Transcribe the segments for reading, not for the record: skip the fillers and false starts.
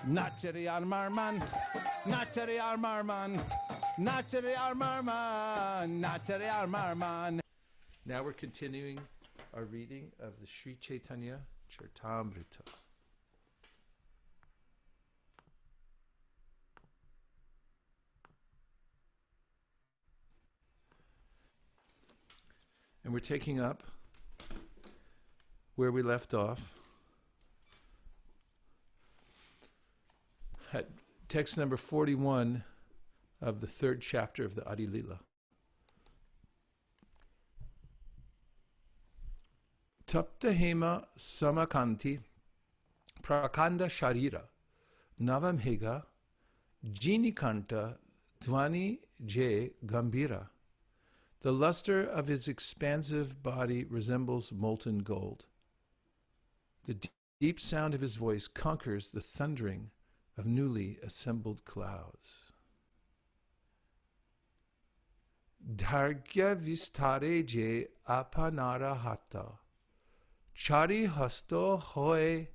Nachari Armarman, Nachari Armarman, Nachari Armarman, Nachari Armarman. Now we're continuing our reading of the Sri Caitanya Caritamrta. And we're taking up where we left off at text number 41 of the third chapter of the Adi Lila. Tapta hema samakanti prakanda sharira navamhega jinikanta dhvani je gambira. The luster of his expansive body resembles molten gold. The deep sound of his voice conquers the thundering of newly assembled clouds. Dhargya vistare je apanara hata, chari hasto hoy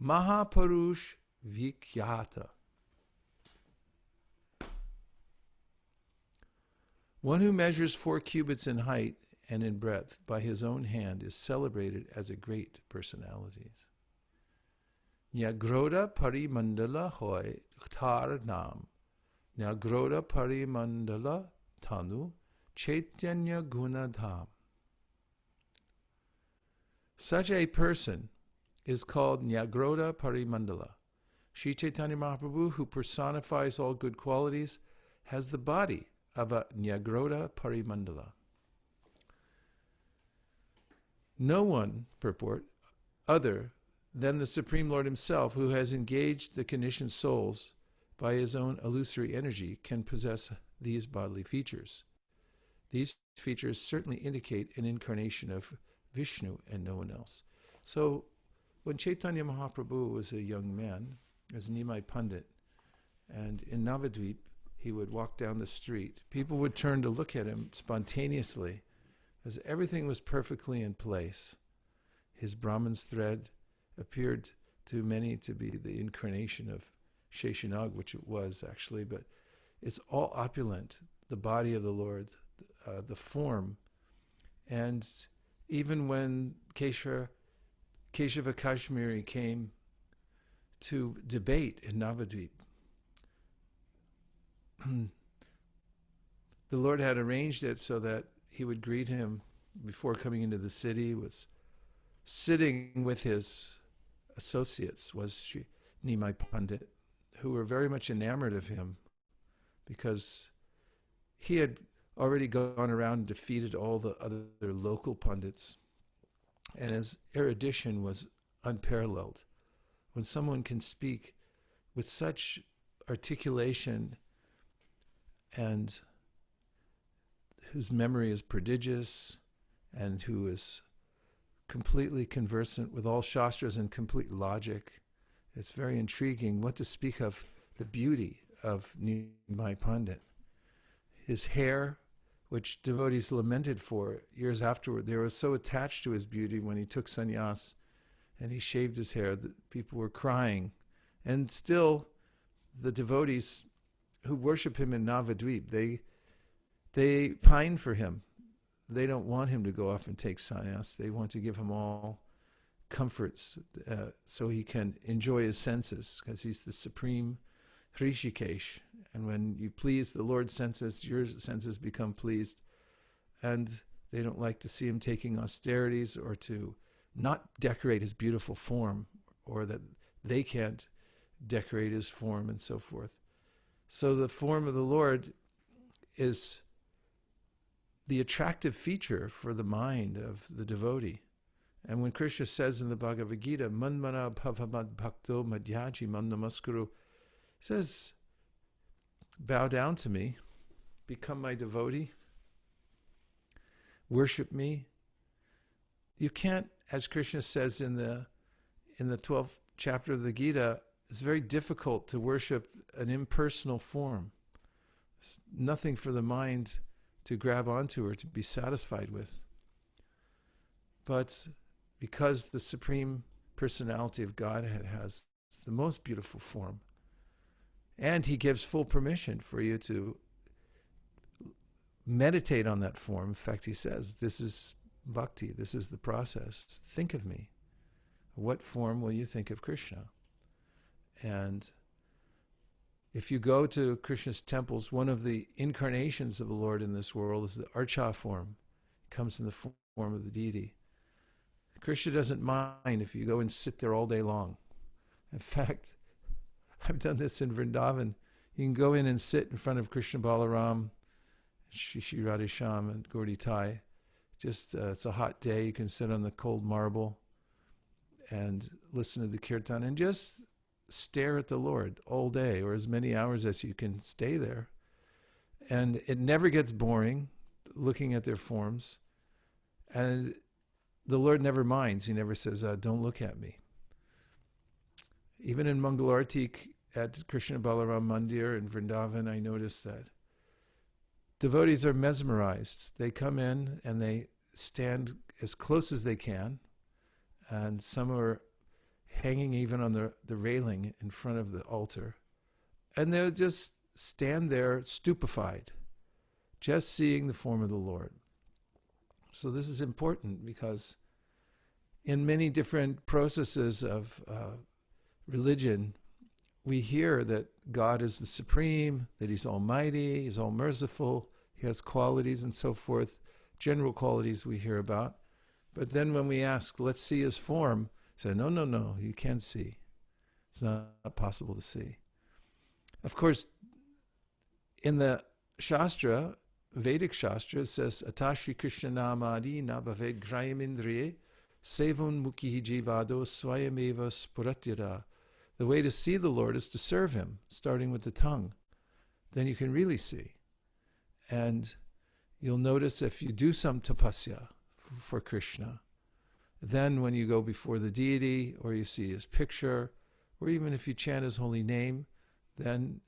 mahapurush vikyata. One who measures 4 cubits in height and in breadth by his own hand is celebrated as a great personality. Nyagroda parimandala hoy tar nam, Nyagroda parimandala tanu chaitanya gunadham. Such a person is called Nyagroda parimandala. Sri Chaitanya Mahaprabhu, who personifies all good qualities, has the body of a Nyagroda parimandala. No one, purport, other than the Supreme Lord himself, who has engaged the conditioned souls by his own illusory energy, can possess these bodily features. These features certainly indicate an incarnation of Vishnu and no one else. So, when Chaitanya Mahaprabhu was a young man, as Nimai Pandit, and in Navadvip, he would walk down the street, people would turn to look at him spontaneously, as everything was perfectly in place. His Brahman's thread appeared to many to be the incarnation of Sheshanag, which it was actually, but it's all opulent, the body of the Lord, the form. And even when Keshava Kashmiri came to debate in Navadvip, the Lord had arranged it so that he would greet him before coming into the city, was sitting with his associates, was Nimai Pandit, who were very much enamored of him because he had already gone around and defeated all the other local pundits, and his erudition was unparalleled. When someone can speak with such articulation and whose memory is prodigious and who is completely conversant with all shastras and complete logic, it's very intriguing what to speak of the beauty of Nimai Pandit. His hair, which devotees lamented for years afterward, they were so attached to his beauty when he took sannyas and he shaved his hair that people were crying. And still, the devotees who worship him in Navadvip, they pine for him. They don't want him to go off and take sannyas. They want to give him all comforts so he can enjoy his senses, because he's the supreme Hrishikesh. And when you please the Lord's senses, your senses become pleased. And they don't like to see him taking austerities or to not decorate his beautiful form, or that they can't decorate his form and so forth. So the form of the Lord is the attractive feature for the mind of the devotee. And when Krishna says in the Bhagavad Gita, Manmana bhavamad bhakto madhyaji man namaskuru, he says, bow down to me, become my devotee, worship me. You can't, as Krishna says in the 12th chapter of the Gita, it's very difficult to worship an impersonal form. It's nothing for the mind to grab onto or to be satisfied with. But because the Supreme Personality of Godhead has the most beautiful form, And he gives full permission for you to meditate on that form. In fact, he says, this is bhakti, this is the process. Think of me. What form will you think of Krishna? And if you go to Krishna's temples, one of the incarnations of the Lord in this world is the Archa form. It comes in the form of the deity. Krishna doesn't mind if you go and sit there all day long. In fact, I've done this in Vrindavan. You can go in and sit in front of Krishna Balaram, Shri Radhesham, and Gauri Tai. Just, it's a hot day. You can sit on the cold marble and listen to the kirtan and just stare at the Lord all day, or as many hours as you can stay there. And it never gets boring looking at their forms. And the Lord never minds. He never says, don't look at me. Even in Mangalarti at Krishna Balaram Mandir in Vrindavan, I noticed that devotees are mesmerized. They come in and they stand as close as they can, and some are hanging even on the railing in front of the altar, and they'll just stand there stupefied, just seeing the form of the Lord. So this is important because in many different processes of religion, we hear that God is the supreme, that he's almighty, he's all merciful, he has qualities and so forth, general qualities we hear about. But then when we ask, let's see his form, say, no, you can't see. It's not possible to see. Of course, in the Shastra, Vedic Shastra, it says, Atashi Krishna namadi na bhaved grayamindriye sevun mukhi jivado swayameva spuratyada. The way to see the Lord is to serve him, starting with the tongue. Then you can really see. And you'll notice if you do some tapasya for Krishna, then when you go before the deity, or you see his picture, or even if you chant his holy name, then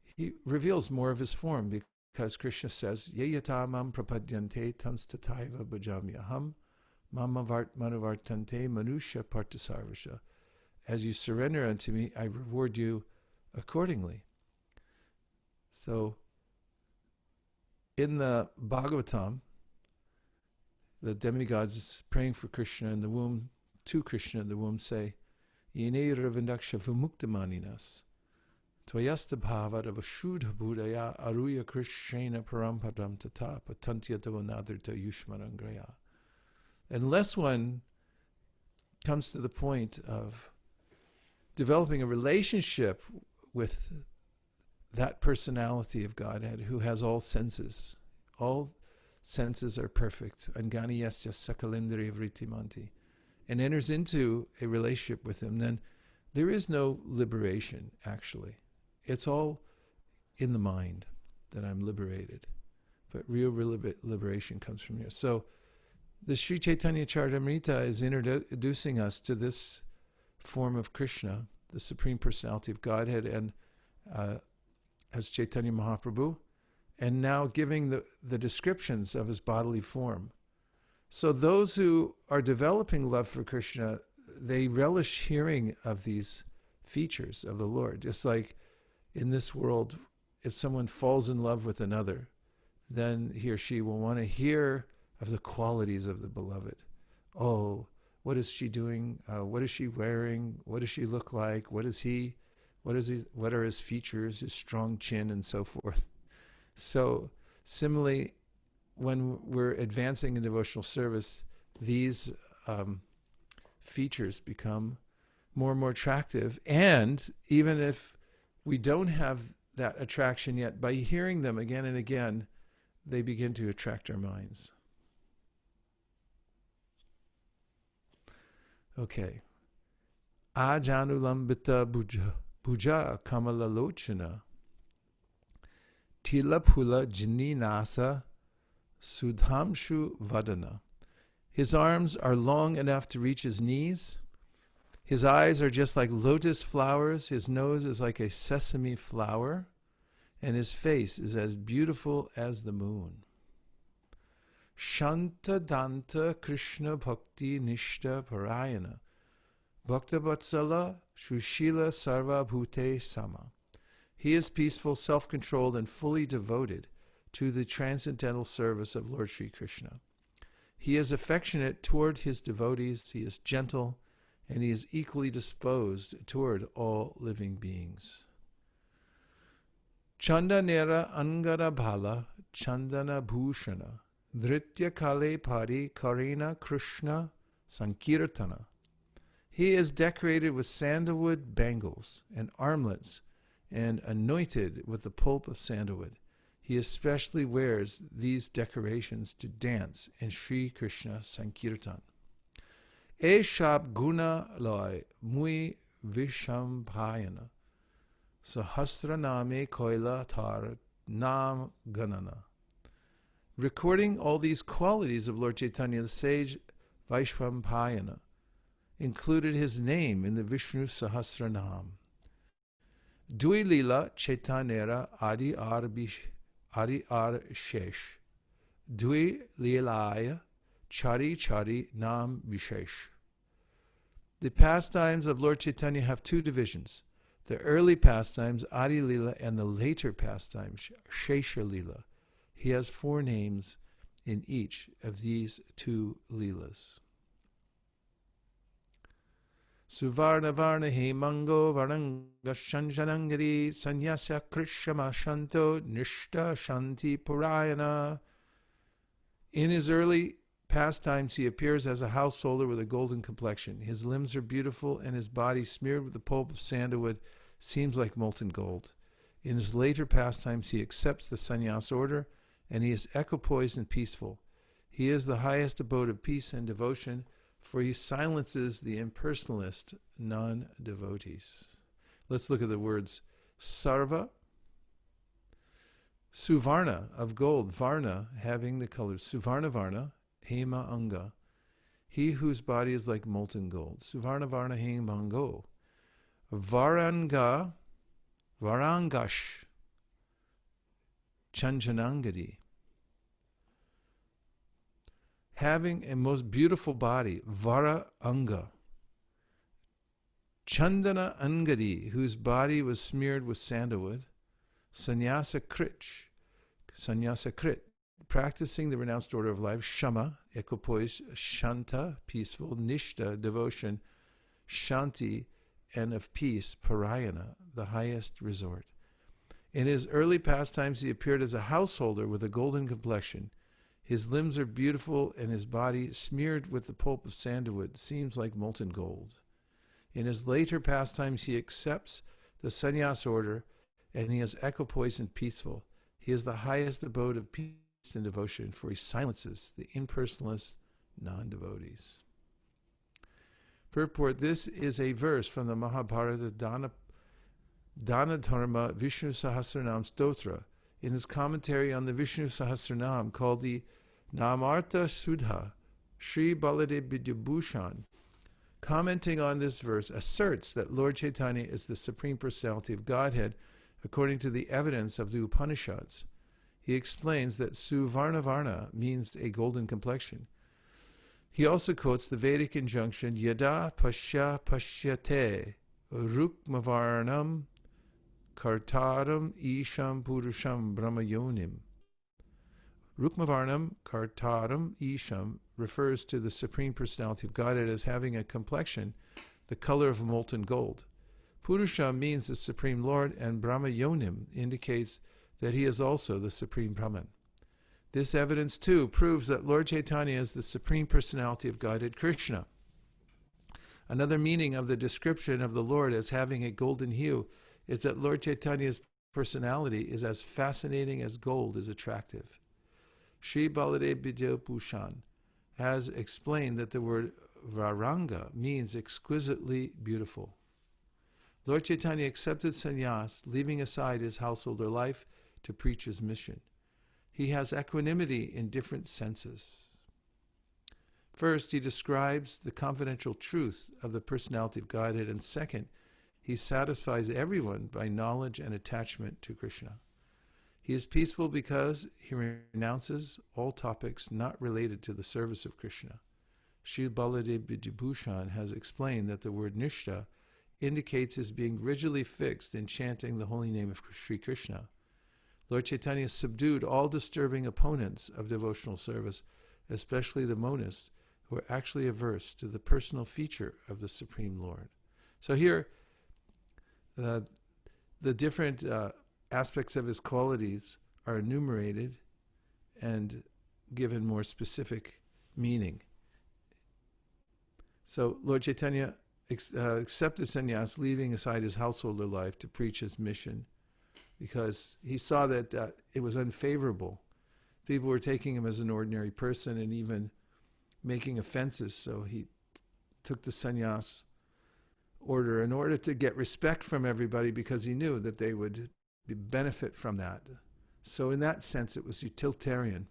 he reveals more of his form, because Krishna says, Yeyata mam prapadyante tams tataiva bhajamyaham mama manavartante manusha partasarvasha. As you surrender unto me, I reward you accordingly. So, in the Bhagavatam, the demigods praying for Krishna in the womb, to Krishna in the womb, say, Yene ravindaksha vimuktamaninas, tvayasta bhavat avashudha budaya aruya krishena parampadam tata patantya tavanadrita yushmarangraya. Unless one comes to the point of developing a relationship with that personality of Godhead who has all senses. All senses are perfect. Angani yasya sakalindri vritimanti. And enters into a relationship with him, then there is no liberation, actually. It's all in the mind that I'm liberated. But real liberation comes from here. So the Sri Caitanya Caritamrta is introducing us to this form of Krishna, the Supreme Personality of Godhead, and as Chaitanya Mahaprabhu, and now giving the descriptions of his bodily form. So those who are developing love for Krishna, they relish hearing of these features of the Lord. Just like in this world, if someone falls in love with another, then he or she will want to hear of the qualities of the beloved. Oh, what is she doing? What is she wearing? What does she look like? What is he? What are his features, his strong chin, and so forth? So similarly, when we're advancing in devotional service, these features become more and more attractive. And even if we don't have that attraction yet, by hearing them again and again, they begin to attract our minds. Okay. Ajanulambita Bhuja Kamalalochana Tilapula Jininasa Sudhamshu Vadana. His arms are long enough to reach his knees. His eyes are just like lotus flowers. His nose is like a sesame flower. And his face is as beautiful as the moon. Shanta Danta Krishna Bhakti Nishta Parayana Bhakta Vatsala Shushila Sarva Bhute Sama. He is peaceful, self-controlled, and fully devoted to the transcendental service of Lord Sri Krishna. He is affectionate toward his devotees, he is gentle, and he is equally disposed toward all living beings. Chandanera Angara Bhala Chandana Bhushana Dhritya Kale Pari Karina Krishna Sankirtana. He is decorated with sandalwood bangles and armlets and anointed with the pulp of sandalwood. He especially wears these decorations to dance in Sri Krishna Sankirtan. E Shab Guna Loy Mui Vishampayana Sahasraname Koila Tar Nam Ganana. Recording all these qualities of Lord Chaitanya, the sage Vaisesika included his name in the Vishnu Sahasranam. Dui Lila Chaitanyera Adi Ar Shesh. Dui Lilaya Chari Chari Nam Vishesh. The pastimes of Lord Chaitanya have two divisions. The early pastimes, Adi Lila, and the later pastimes, Shesha Lila. He has 4 names in each of these 2 Leelas. Suvarna Varna Hemango Varanga Shanjanangari Sanyasya Krishama Shanto Nishta Shanti Purayana. In his early pastimes, he appears as a householder with a golden complexion. His limbs are beautiful, and his body, smeared with the pulp of sandalwood, seems like molten gold. In his later pastimes, he accepts the sannyas order, and he is equipoised and peaceful. He is the highest abode of peace and devotion, for he silences the impersonalist non-devotees. Let's look at the words. Sarva, Suvarna, of gold, Varna, having the colors, Suvarna Varna, Hema Anga, he whose body is like molten gold. Suvarna Varna Hemango. Varangash, Chanjanangadi, having a most beautiful body, Vara Anga. Chandana Angadi, whose body was smeared with sandalwood. Sannyasa Krit, practicing the renounced order of life. Shama, equipoise. Shanta, peaceful. Nishta, devotion. Shanti, and of peace. Parayana, the highest resort. In his early pastimes, he appeared as a householder with a golden complexion. His limbs are beautiful, and his body, smeared with the pulp of sandalwood, seems like molten gold. In his later pastimes, he accepts the sannyas order, and he is equipoised and peaceful. He is the highest abode of peace and devotion, for he silences the impersonalist non-devotees. Purport: this is a verse from the Mahabharata Dana Dharma Vishnu Sahasranam Stotra, in his commentary on the Vishnu Sahasranam called the Namarta Sudha. Sri Baladev Vidyabhushan, commenting on this verse, asserts that Lord Chaitanya is the Supreme Personality of Godhead according to the evidence of the Upanishads. He explains that Suvarnavarna means a golden complexion. He also quotes the Vedic injunction, Yada Pashya Pashyate Rukmavarnam Kartaram Isham Purusham Brahmayonim. Rukmavarnam Kartaram Isham refers to the Supreme Personality of Godhead as having a complexion the color of molten gold. Purusham means the Supreme Lord, and Brahmayonim indicates that he is also the Supreme Brahman. This evidence, too, proves that Lord Chaitanya is the Supreme Personality of Godhead, Krishna. Another meaning of the description of the Lord as having a golden hue is that Lord Chaitanya's personality is as fascinating as gold is attractive. Sri Baladev Vidyabhushan has explained that the word Varanga means exquisitely beautiful. Lord Chaitanya accepted sannyas, leaving aside his householder life to preach his mission. He has equanimity in different senses. First, he describes the confidential truth of the personality of Godhead, and second, he satisfies everyone by knowledge and attachment to Krishna. He is peaceful because he renounces all topics not related to the service of Krishna. Sri Baladev Vidyabhushan has explained that the word nishta indicates as being rigidly fixed in chanting the holy name of Sri Krishna. Lord Chaitanya subdued all disturbing opponents of devotional service, especially the monists who are actually averse to the personal feature of the Supreme Lord. So here, the different aspects of his qualities are enumerated and given more specific meaning. So Lord Chaitanya accepted sannyas, leaving aside his householder life to preach his mission, because he saw that it was unfavorable. People were taking him as an ordinary person and even making offenses, so he took the sannyas order in order to get respect from everybody, because he knew that they would benefit from that. So in that sense, it was utilitarian.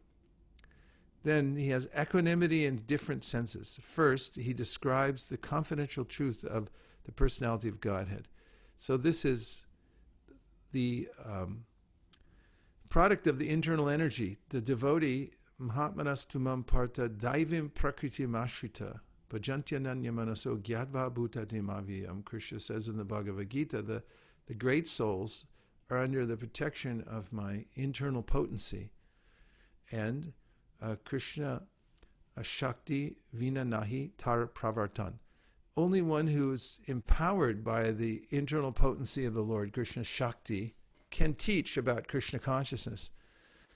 Then he has equanimity in different senses. First, he describes the confidential truth of the personality of Godhead. So this is the product of the internal energy. The devotee, Mahatmanas tumam parta daivim prakritim ashrita bhajantyananya manaso gyadva bhuta demaviyam. Krishna says in the Bhagavad Gita, the great souls are under the protection of my internal potency. And Krishna Shakti Vina Nahi Tar Pravartan. Only one who is empowered by the internal potency of the Lord, Krishna Shakti, can teach about Krishna consciousness.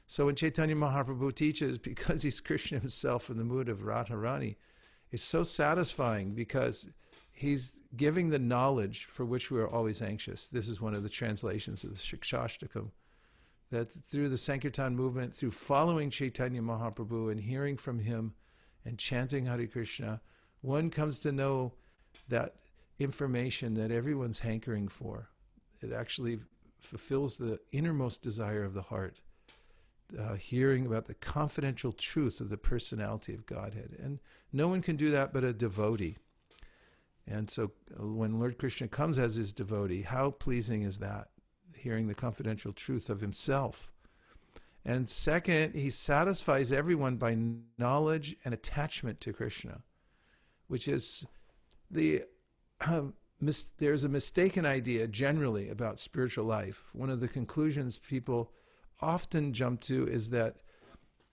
So when Chaitanya Mahaprabhu teaches, because he's Krishna himself in the mood of Radharani, it's so satisfying because he's giving the knowledge for which we are always anxious. This is one of the translations of the Shikshashtakam, that through the Sankirtan movement, through following Chaitanya Mahaprabhu and hearing from him and chanting Hare Krishna, one comes to know that information that everyone's hankering for. It actually fulfills the innermost desire of the heart, hearing about the confidential truth of the personality of Godhead. And no one can do that but a devotee. And so when Lord Krishna comes as his devotee, how pleasing is that? Hearing the confidential truth of himself. And second, he satisfies everyone by knowledge and attachment to Krishna, which is there's a mistaken idea generally about spiritual life. One of the conclusions people often jump to is that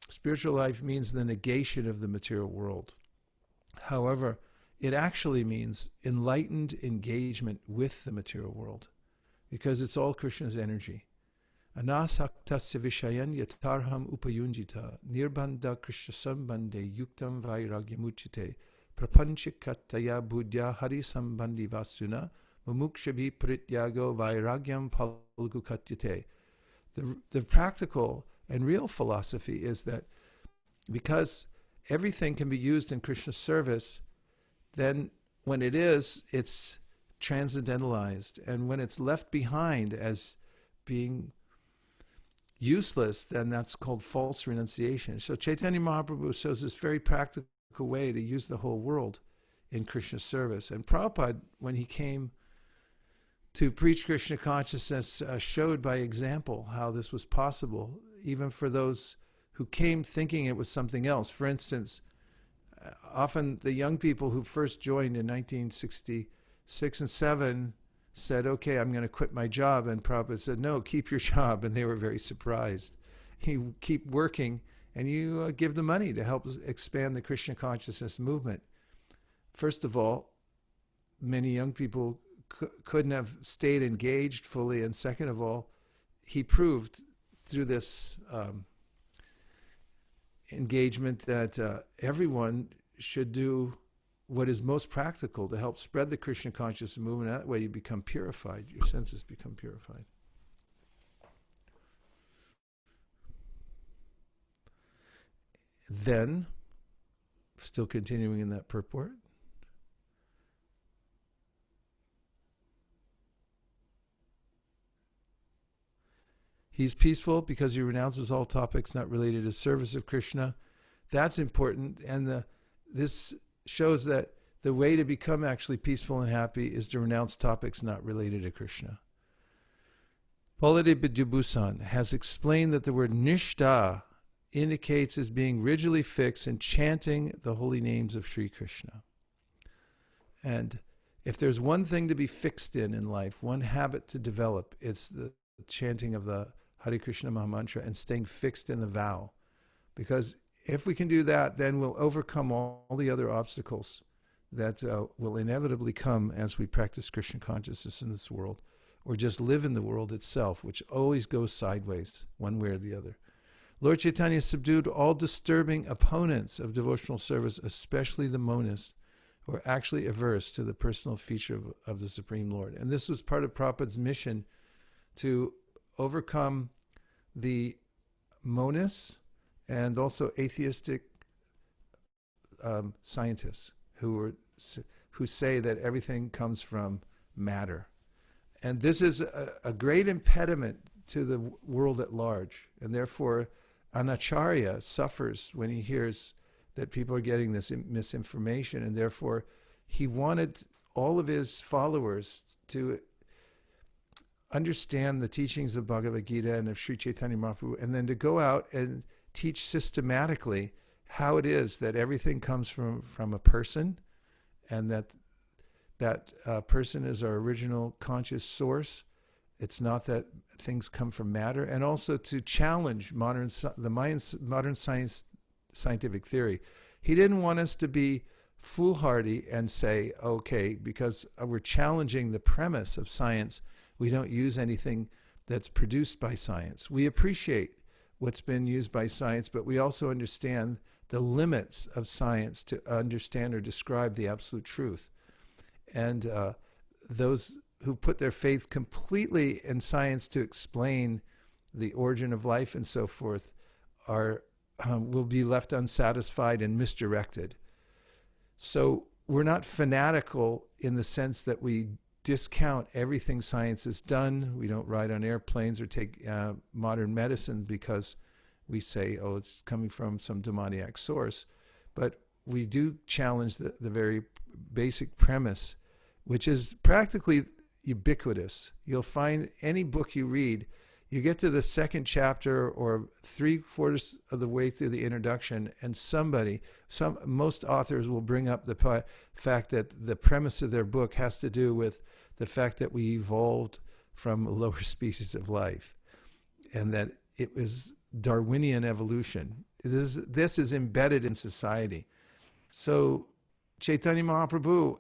spiritual life means the negation of the material world. However, it actually means enlightened engagement with the material world, because it's all Krishna's energy. Anasaktasya vishayan yatarham upayunjita nirbandha krishna sambande yuktam vairagyamuchite prapanchikataya buddhya hari sambandhi vasuna mumukshabhi prityago vairagyam palgukatyate. The practical and real philosophy is that because everything can be used in Krishna's service, then when it is, it's transcendentalized. And when it's left behind as being useless, then that's called false renunciation. So Chaitanya Mahaprabhu shows this very practical way to use the whole world in Krishna's service. And Prabhupada, when he came to preach Krishna consciousness, showed by example how this was possible, even for those who came thinking it was something else. For instance, often the young people who first joined in 1966 and 7 said, okay, I'm going to quit my job. And Prabhupada said, no, keep your job. And they were very surprised. You keep working and you give the money to help expand the Krishna consciousness movement. First of all, many young people couldn't have stayed engaged fully. And second of all, he proved through this engagement that everyone should do what is most practical to help spread the Krishna consciousness movement. That way you become purified, your senses become purified. Then, still continuing in that purport, he's peaceful because he renounces all topics not related to service of Krishna. That's important, and this shows that the way to become actually peaceful and happy is to renounce topics not related to Krishna. Baladev Vidyabhusan has explained that the word nishta indicates as being rigidly fixed in chanting the holy names of Sri Krishna. And If there's one thing to be fixed in life, one habit to develop, it's the chanting of the Hare Krishna Mahamantra and staying fixed in the vow. Because if we can do that, then we'll overcome all the other obstacles that will inevitably come as we practice Krishna consciousness in this world, or just live in the world itself, which always goes sideways, one way or the other. Lord Chaitanya subdued all disturbing opponents of devotional service, especially the monists, who are actually averse to the personal feature of the Supreme Lord. And this was part of Prabhupada's mission to overcome the monists and also atheistic scientists who say that everything comes from matter. And this is a great impediment to the world at large. And therefore, an acharya suffers when he hears that people are getting this misinformation. And therefore, he wanted all of his followers to understand the teachings of Bhagavad Gita and of Sri Chaitanya Mahaprabhu, and then to go out and teach systematically how it is that everything comes from a person, and that person is our original conscious source. It's not that things come from matter, and also to challenge modern scientific theory. He didn't want us to be foolhardy and say, okay, because we're challenging the premise of science, we don't use anything that's produced by science. We appreciate what's been used by science, but we also understand the limits of science to understand or describe the absolute truth. And those who put their faith completely in science to explain the origin of life and so forth will be left unsatisfied and misdirected. So we're not fanatical in the sense that we discount everything science has done. We don't ride on airplanes or take modern medicine because we say, oh, it's coming from some demoniac source. But we do challenge the very basic premise, which is practically ubiquitous. You'll find any book you read, you get to the second chapter or 3/4 of the way through the introduction, and most authors will bring up the fact that the premise of their book has to do with the fact that we evolved from lower species of life, and that it was Darwinian evolution. This is embedded in society. So Chaitanya Mahaprabhu,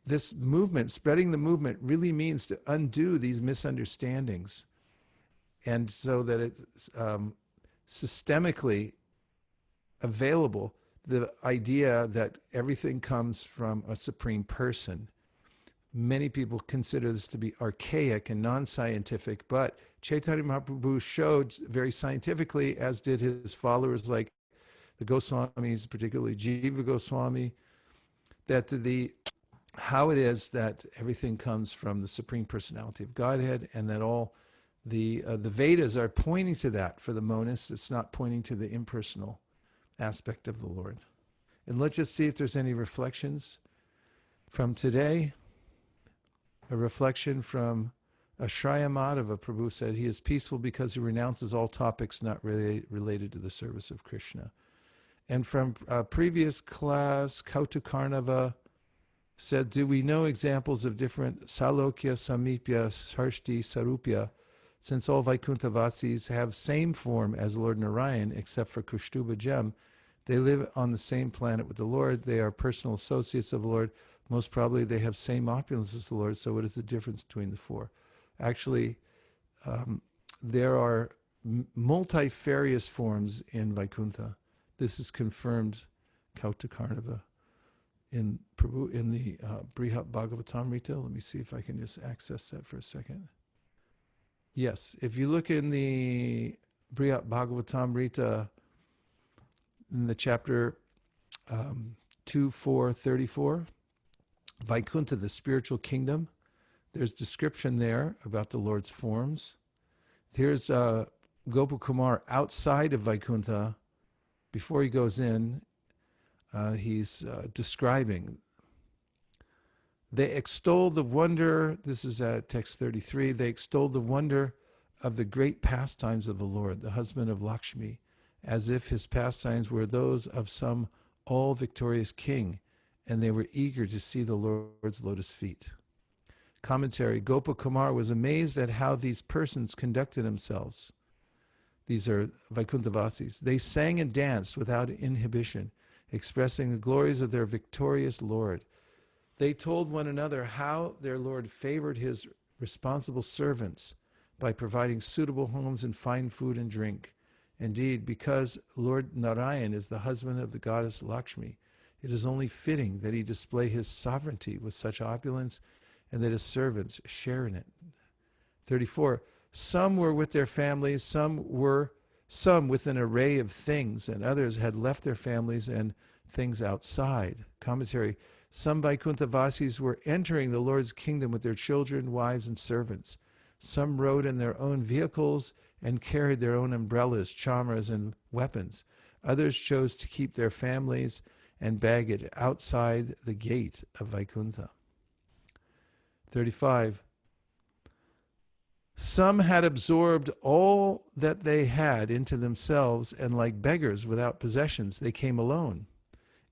this movement, spreading the movement, really means to undo these misunderstandings, and so that it's systemically available, the idea that everything comes from a supreme person. Many people consider this to be archaic and non-scientific, but Chaitanya Mahaprabhu showed very scientifically, as did his followers like the Goswamis, particularly Jiva Goswami, that how it is that everything comes from the Supreme Personality of Godhead, and that all the Vedas are pointing to that for the monists. It's not pointing to the impersonal aspect of the Lord. And let's just see if there's any reflections from today. A reflection from Ashraya Madhava. Prabhu said, he is peaceful because he renounces all topics not related to the service of Krishna. And from a previous class, Kautukarnava said, do we know examples of different Salokya, Samipya, Sarshti, Sarupya, since all Vaikuntha-vasis have same form as Lord Narayan, except for Kushtuba Gem? They live on the same planet with the Lord. They are personal associates of the Lord. Most probably they have same opulence as the Lord. So what is the difference between the four? Actually, there are multifarious forms in Vaikuntha. This is confirmed Kautukarnava in the Brihat Bhagavatamrita. Let me see if I can just access that for a second. Yes, if you look in the Brihat Bhagavatamrita, in the chapter 2.4.34, Vaikuntha, the spiritual kingdom, there's description there about the Lord's forms. Here's Gopakumar outside of Vaikuntha. Before he goes in, he's describing. They extol the wonder, this is at text 33, they extol the wonder of the great pastimes of the Lord, the husband of Lakshmi, as if his pastimes were those of some all-victorious king, and they were eager to see the Lord's lotus feet. Commentary: Gopakumar was amazed at how these persons conducted themselves. These are Vaikuntavasis. They sang and danced without inhibition, expressing the glories of their victorious Lord. They told one another how their Lord favored his responsible servants by providing suitable homes and fine food and drink. Indeed, because Lord Narayan is the husband of the goddess Lakshmi, it is only fitting that he display his sovereignty with such opulence and that his servants share in it. 34. Some were with their families, some with an array of things, and others had left their families and things outside. Commentary: some Vaikuntavasis were entering the Lord's kingdom with their children, wives, and servants. Some rode in their own vehicles and carried their own umbrellas, chamras, and weapons. Others chose to keep their families and baggage outside the gate of Vaikuntha. 35. Some had absorbed all that they had into themselves, and like beggars without possessions, they came alone,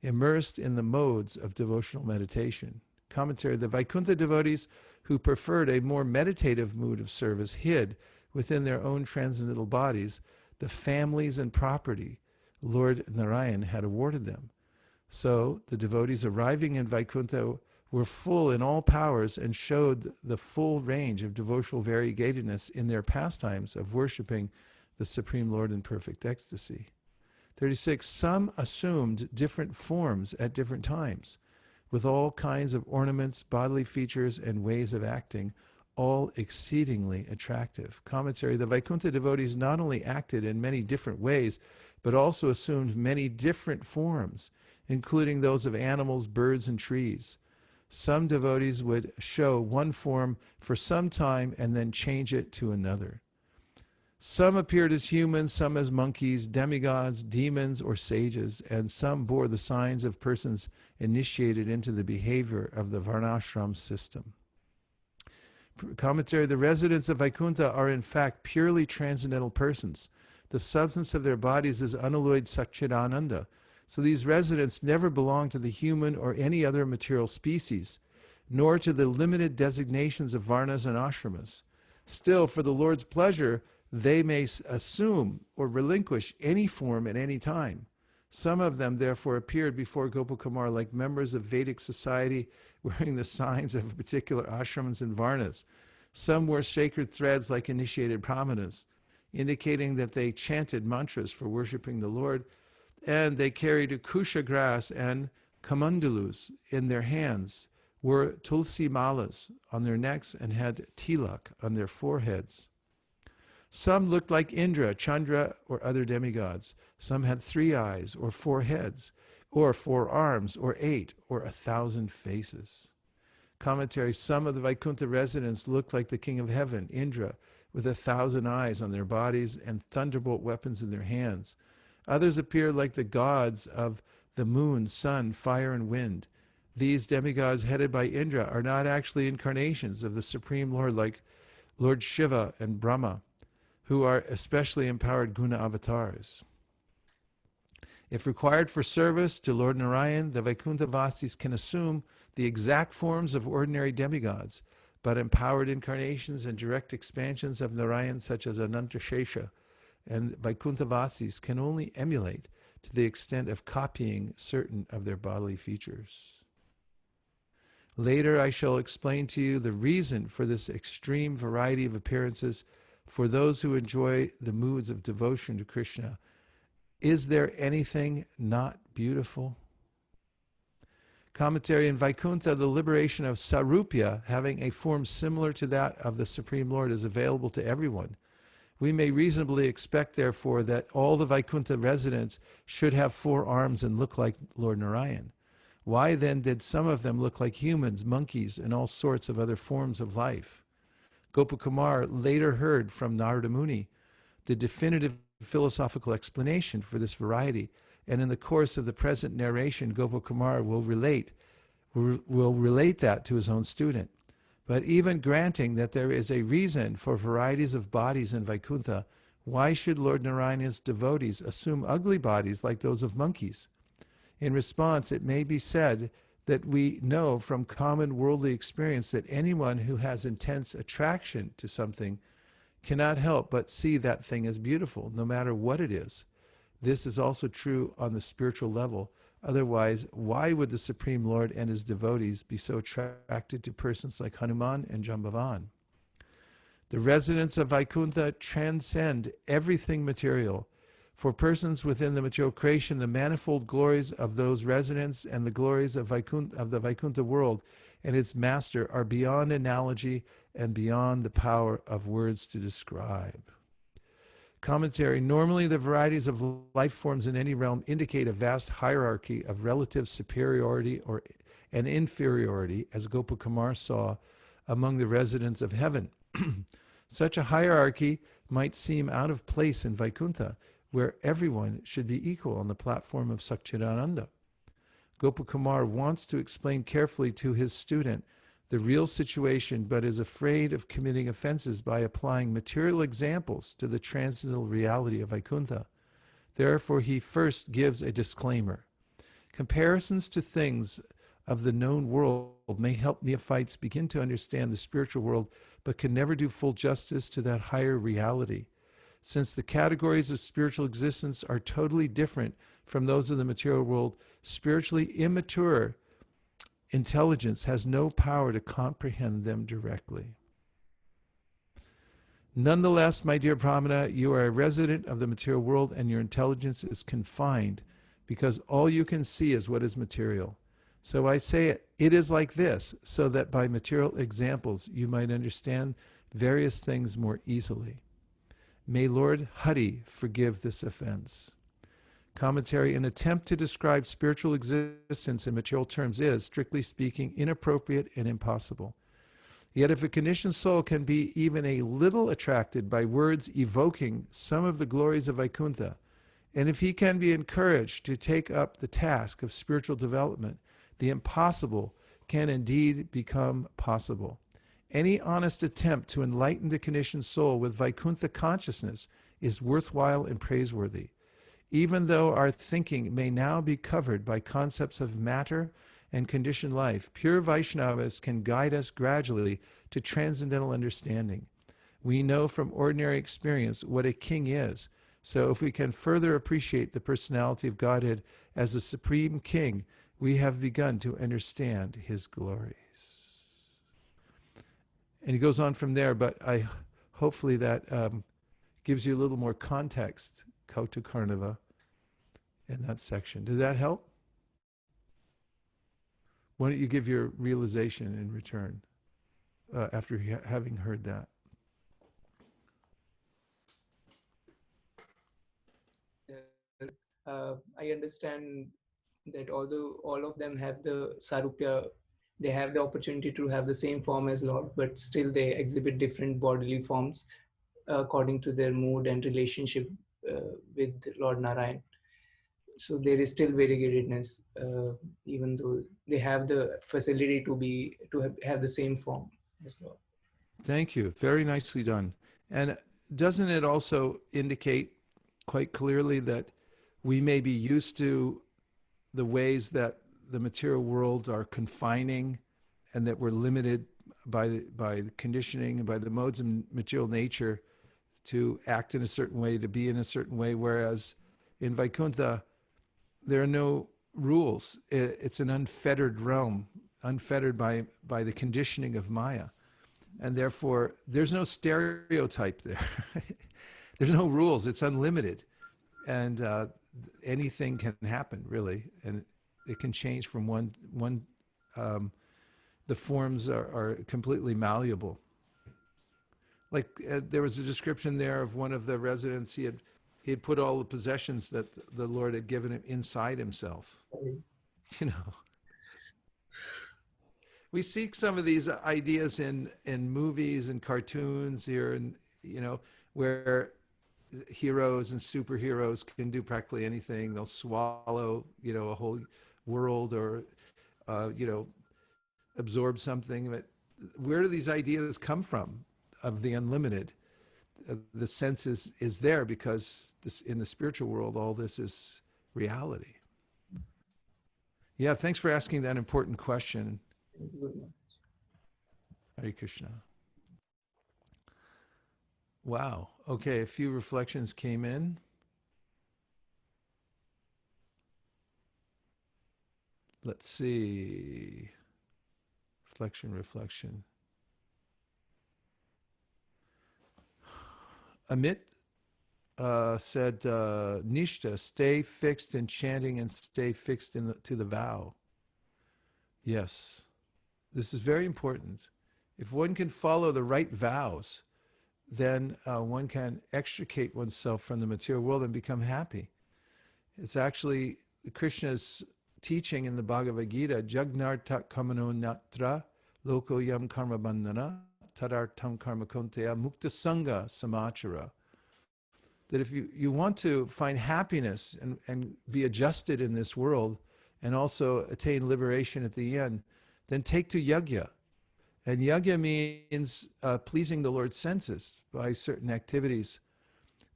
immersed in the modes of devotional meditation. Commentary: the Vaikuntha devotees who preferred a more meditative mood of service hid within their own transcendental bodies the families and property Lord Narayan had awarded them. So the devotees arriving in Vaikuntha were full in all powers and showed the full range of devotional variegatedness in their pastimes of worshiping the Supreme Lord in perfect ecstasy. 36. Some assumed different forms at different times, with all kinds of ornaments, bodily features, and ways of acting, all exceedingly attractive. Commentary: the Vaikuntha devotees not only acted in many different ways, but also assumed many different forms, including those of animals, birds, and trees. Some devotees would show one form for some time and then change it to another. Some appeared as humans, some as monkeys, demigods, demons, or sages, and some bore the signs of persons initiated into the behavior of the Varnashram system. Commentary: the residents of Vaikuntha are in fact purely transcendental persons. The substance of their bodies is unalloyed Satchidananda. So these residents never belong to the human or any other material species, nor to the limited designations of varnas and ashramas. Still, for the Lord's pleasure, they may assume or relinquish any form at any time. Some of them, therefore, appeared before Gopakumar like members of Vedic society wearing the signs of particular ashrams and varnas. Some wore sacred threads like initiated brahmanas, indicating that they chanted mantras for worshipping the Lord, and they carried kusha grass and kamandalus in their hands, wore tulsi malas on their necks, and had tilak on their foreheads. Some looked like Indra, Chandra, or other demigods. Some had 3 eyes, or 4 heads, or 4 arms, or 8, or 1,000 faces. Commentary: some of the Vaikuntha residents looked like the King of Heaven, Indra, with 1,000 eyes on their bodies and thunderbolt weapons in their hands. Others appeared like the gods of the moon, sun, fire, and wind. These demigods headed by Indra are not actually incarnations of the Supreme Lord like Lord Shiva and Brahma, who are especially empowered guna avatars. If required for service to Lord Narayan, the Vaikuntha-vasis can assume the exact forms of ordinary demigods, but empowered incarnations and direct expansions of Narayan such as Anantashesha and Vaikuntha-vasis can only emulate to the extent of copying certain of their bodily features. Later I shall explain to you the reason for this extreme variety of appearances for those who enjoy the moods of devotion to Krishna. Is there anything not beautiful? Commentary: in Vaikuntha, the liberation of Sarupya, having a form similar to that of the Supreme Lord, is available to everyone. We may reasonably expect, therefore, that all the Vaikuntha residents should have 4 arms and look like Lord Narayan. Why then did some of them look like humans, monkeys, and all sorts of other forms of life? Gopakumar later heard from Narada Muni the definitive philosophical explanation for this variety, and in the course of the present narration, Gopakumar will relate that to his own student. But even granting that there is a reason for varieties of bodies in Vaikuntha, why should Lord Narayana's devotees assume ugly bodies like those of monkeys? In response, it may be said that we know from common worldly experience that anyone who has intense attraction to something cannot help but see that thing as beautiful, no matter what it is. This is also true on the spiritual level. Otherwise, why would the Supreme Lord and his devotees be so attracted to persons like Hanuman and Jambavan? The residents of Vaikuntha transcend everything material. For persons within the material creation, the manifold glories of those residents and the glories of the Vaikuntha world and its master are beyond analogy and beyond the power of words to describe. Commentary. Normally, the varieties of life forms in any realm indicate a vast hierarchy of relative superiority or and inferiority, as Gopakumar saw among the residents of heaven. Such a hierarchy might seem out of place in Vaikuntha, where everyone should be equal on the platform of Satchidananda. Gopakumar wants to explain carefully to his student the real situation, but is afraid of committing offenses by applying material examples to the transcendental reality of Vaikuntha. Therefore, he first gives a disclaimer. Comparisons to things of the known world may help neophytes begin to understand the spiritual world, but can never do full justice to that higher reality. Since the categories of spiritual existence are totally different from those of the material world, spiritually immature intelligence has no power to comprehend them directly. Nonetheless, my dear Brahmana, you are a resident of the material world and your intelligence is confined because all you can see is what is material. So I say it is like this, so that by material examples you might understand various things more easily. May Lord Hari forgive this offense. Commentary. An attempt to describe spiritual existence in material terms is, strictly speaking, inappropriate and impossible. Yet if a conditioned soul can be even a little attracted by words evoking some of the glories of Vaikuntha, and if he can be encouraged to take up the task of spiritual development, the impossible can indeed become possible. Any honest attempt to enlighten the conditioned soul with Vaikuntha consciousness is worthwhile and praiseworthy. Even though our thinking may now be covered by concepts of matter and conditioned life, pure Vaishnavas can guide us gradually to transcendental understanding. We know from ordinary experience what a king is, so if we can further appreciate the personality of Godhead as the supreme king, we have begun to understand his glories. And he goes on from there, but hopefully that gives you a little more context, Kautu Karnava, in that section. Did that help? Why don't you give your realization in return after having heard that? I understand that although all of them have the sarupya, they have the opportunity to have the same form as Lord, but still they exhibit different bodily forms according to their mood and relationship with Lord Narayan. So there is still variegatedness, even though they have the facility to have the same form as Lord. Thank you. Very nicely done. And doesn't it also indicate quite clearly that we may be used to the ways that the material world are confining and that we're limited by the conditioning and by the modes of material nature to act in a certain way, to be in a certain way, whereas in Vaikuntha, there are no rules. It's an unfettered realm, unfettered by the conditioning of Maya. And therefore, there's no stereotype there. There's no rules. It's unlimited. And anything can happen, really. And it can change from one the forms are completely malleable. Like there was a description there of one of the residents. He had put all the possessions that the Lord had given him inside himself. You know, we see some of these ideas in movies and cartoons here, and where heroes and superheroes can do practically anything. They'll swallow a whole world or absorb something. But where do these ideas come from of the unlimited? The sense is there because in the spiritual world, all this is reality. Yeah, thanks for asking that important question. Thank you very much. Hare Krishna. Wow. Okay, a few reflections came in. Let's see. Reflection. Amit said, Nishta, stay fixed in chanting and stay fixed to the vow. Yes, this is very important. If one can follow the right vows, then one can extricate oneself from the material world and become happy. It's actually Krishna's teaching in the Bhagavad Gita, Jagnarta kamano natra loko yam karma bandhana tadartam karma konteya mukta sangha samachara. That if you want to find happiness and be adjusted in this world and also attain liberation at the end, then take to yajna. And yajna means pleasing the Lord's senses by certain activities.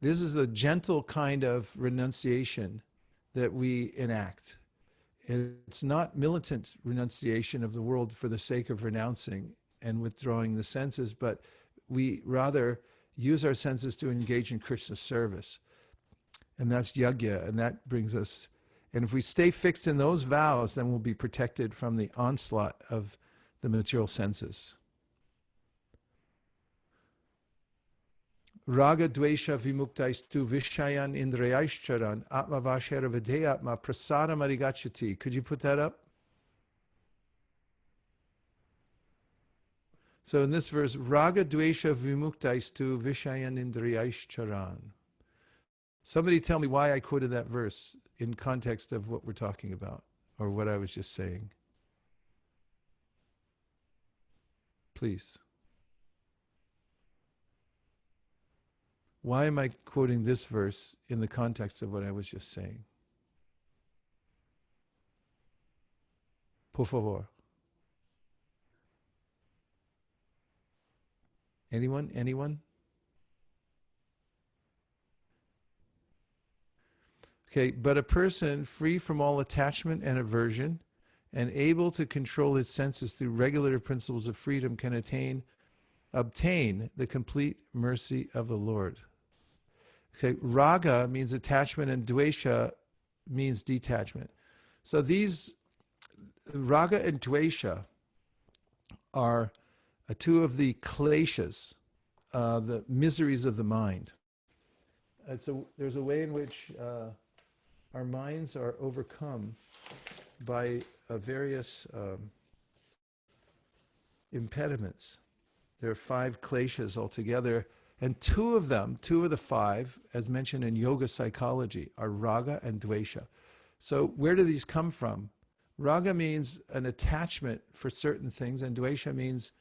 This is the gentle kind of renunciation that we enact. It's not militant renunciation of the world for the sake of renouncing and withdrawing the senses, but we rather use our senses to engage in Krishna's service. And that's yajna, and that brings us, and if we stay fixed in those vows, then we'll be protected from the onslaught of the material senses. Raga dvesha vimuktaisthu vishayan indrayaishcharan atma vashera videyatma prasada marigachati. Could you put that up? So in this verse, raga dvesha vimuktaisthu vishayan indrayaishcharan. Somebody tell me why I quoted that verse in context of what we're talking about, or what I was just saying. Please. Why am I quoting this verse in the context of what I was just saying? Por favor. Anyone? Okay, but a person free from all attachment and aversion and able to control his senses through regulative principles of freedom can obtain the complete mercy of the Lord. Okay, raga means attachment and dvesha means detachment. So these raga and dvesha are two of the kleshas, the miseries of the mind. There's a way in which our minds are overcome by various impediments. There are 5 kleshas altogether. And two of the 5, as mentioned in yoga psychology, are raga and dvesha. So where do these come from? Raga means an attachment for certain things, and dvesha means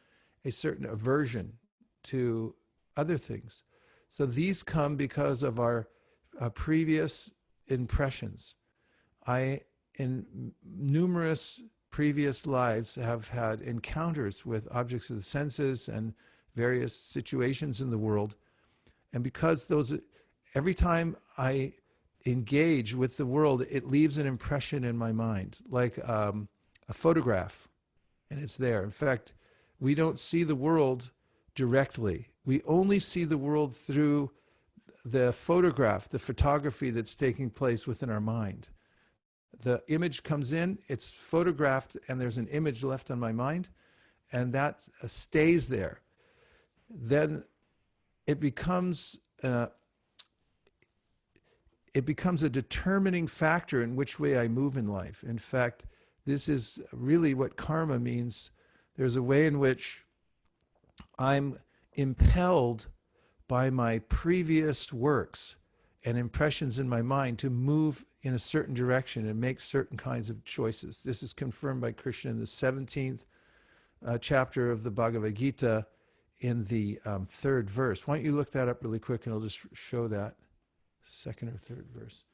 a certain aversion to other things. So these come because of our previous impressions. I, in numerous previous lives, have had encounters with objects of the senses and various situations in the world. And because every time I engage with the world, it leaves an impression in my mind, like a photograph, and it's there. In fact, we don't see the world directly. We only see the world through the photograph, the photography that's taking place within our mind. The image comes in, it's photographed, and there's an image left on my mind, and that stays there. Then it becomes a determining factor in which way I move in life. In fact, this is really what karma means. There's a way in which I'm impelled by my previous works and impressions in my mind to move in a certain direction and make certain kinds of choices. This is confirmed by Krishna in the 17th chapter of the Bhagavad Gita, in the 3rd verse. Why don't you look that up really quick, and I'll just show that 2nd or 3rd verse.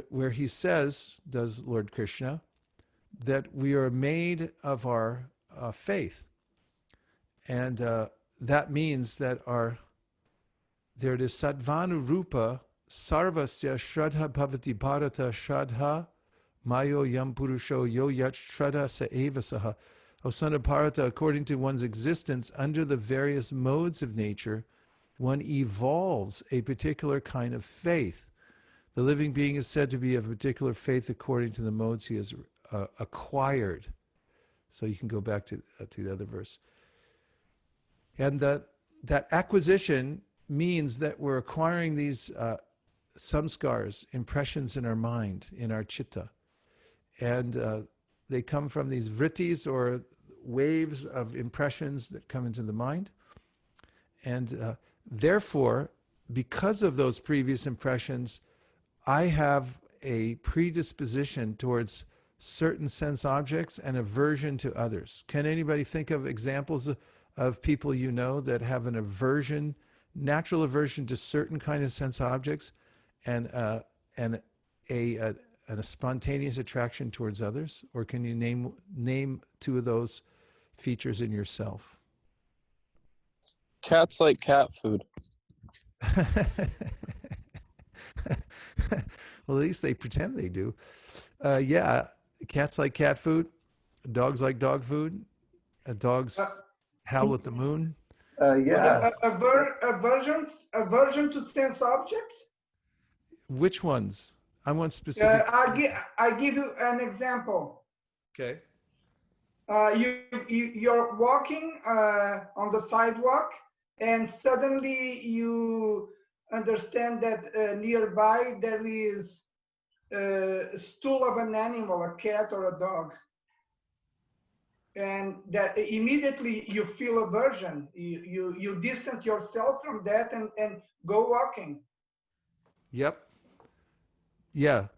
Where he says, does Lord Krishna, that we are made of our faith. And that means that there it is, Satvanu Rupa Sarvasya Shraddha Bhavati Bharata Shraddha Mayo yam purusho yo yat shraddha sa eva saha. O son of Bharata, according to one's existence under the various modes of nature, one evolves a particular kind of faith. The living being is said to be of a particular faith according to the modes he has acquired. So you can go back to the other verse. And that acquisition means that we're acquiring these samskars, impressions in our mind, in our chitta. And they come from these vrittis, or waves of impressions that come into the mind. And therefore, because of those previous impressions, I have a predisposition towards certain sense objects and aversion to others. Can anybody think of examples of people you know that have an aversion, natural aversion to certain kind of sense objects, and a spontaneous attraction towards others? Or can you name two of those features in yourself? Cats like cat food. Well, at least they pretend they do. Yeah, cats like cat food. Dogs like dog food. Dogs howl at the moon. What Yeah. else? Aversion to sense objects. Which ones? I want specific. I give you an example. Okay. You're walking on the sidewalk, and suddenly you understand that nearby there is a stool of an animal, a cat or a dog, and that immediately you feel aversion. You distance yourself from that and go walking. Yep. Yeah.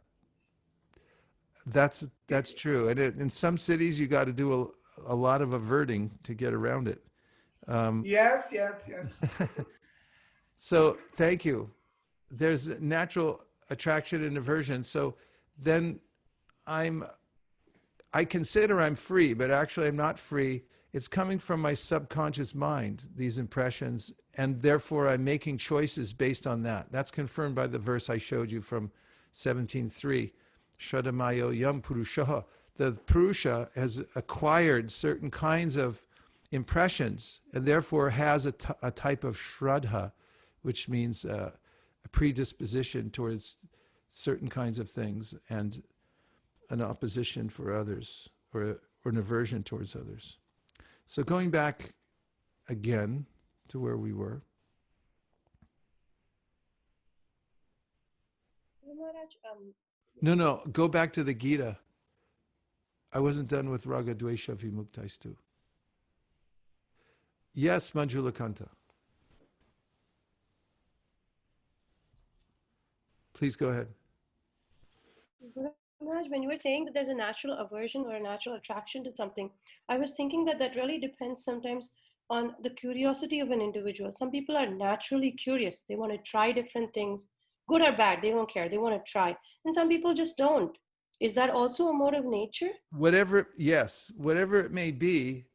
That's true. And in some cities, you got to do a lot of averting to get around it. Yes. So thank you. There's natural attraction and aversion. So then I consider I'm free, but actually I'm not free. It's coming from my subconscious mind, these impressions, and therefore I'm making choices based on that. That's confirmed by the verse I showed you from 17.3. Shraddhamayo yam purushaha. The Purusha has acquired certain kinds of impressions and therefore has a type of shraddha, which means a predisposition towards certain kinds of things and an opposition for others, or an aversion towards others. So going back again to where we were. No, go back to the Gita. I wasn't done with Raga Dvesha Vimuktastu. Yes, Manjula Kanta. Please go ahead. When you were saying that there's a natural aversion or a natural attraction to something, I was thinking that really depends sometimes on the curiosity of an individual. Some people are naturally curious. They want to try different things, good or bad, they don't care. They want to try. And some people just don't. Is that also a mode of nature? Whatever it may be,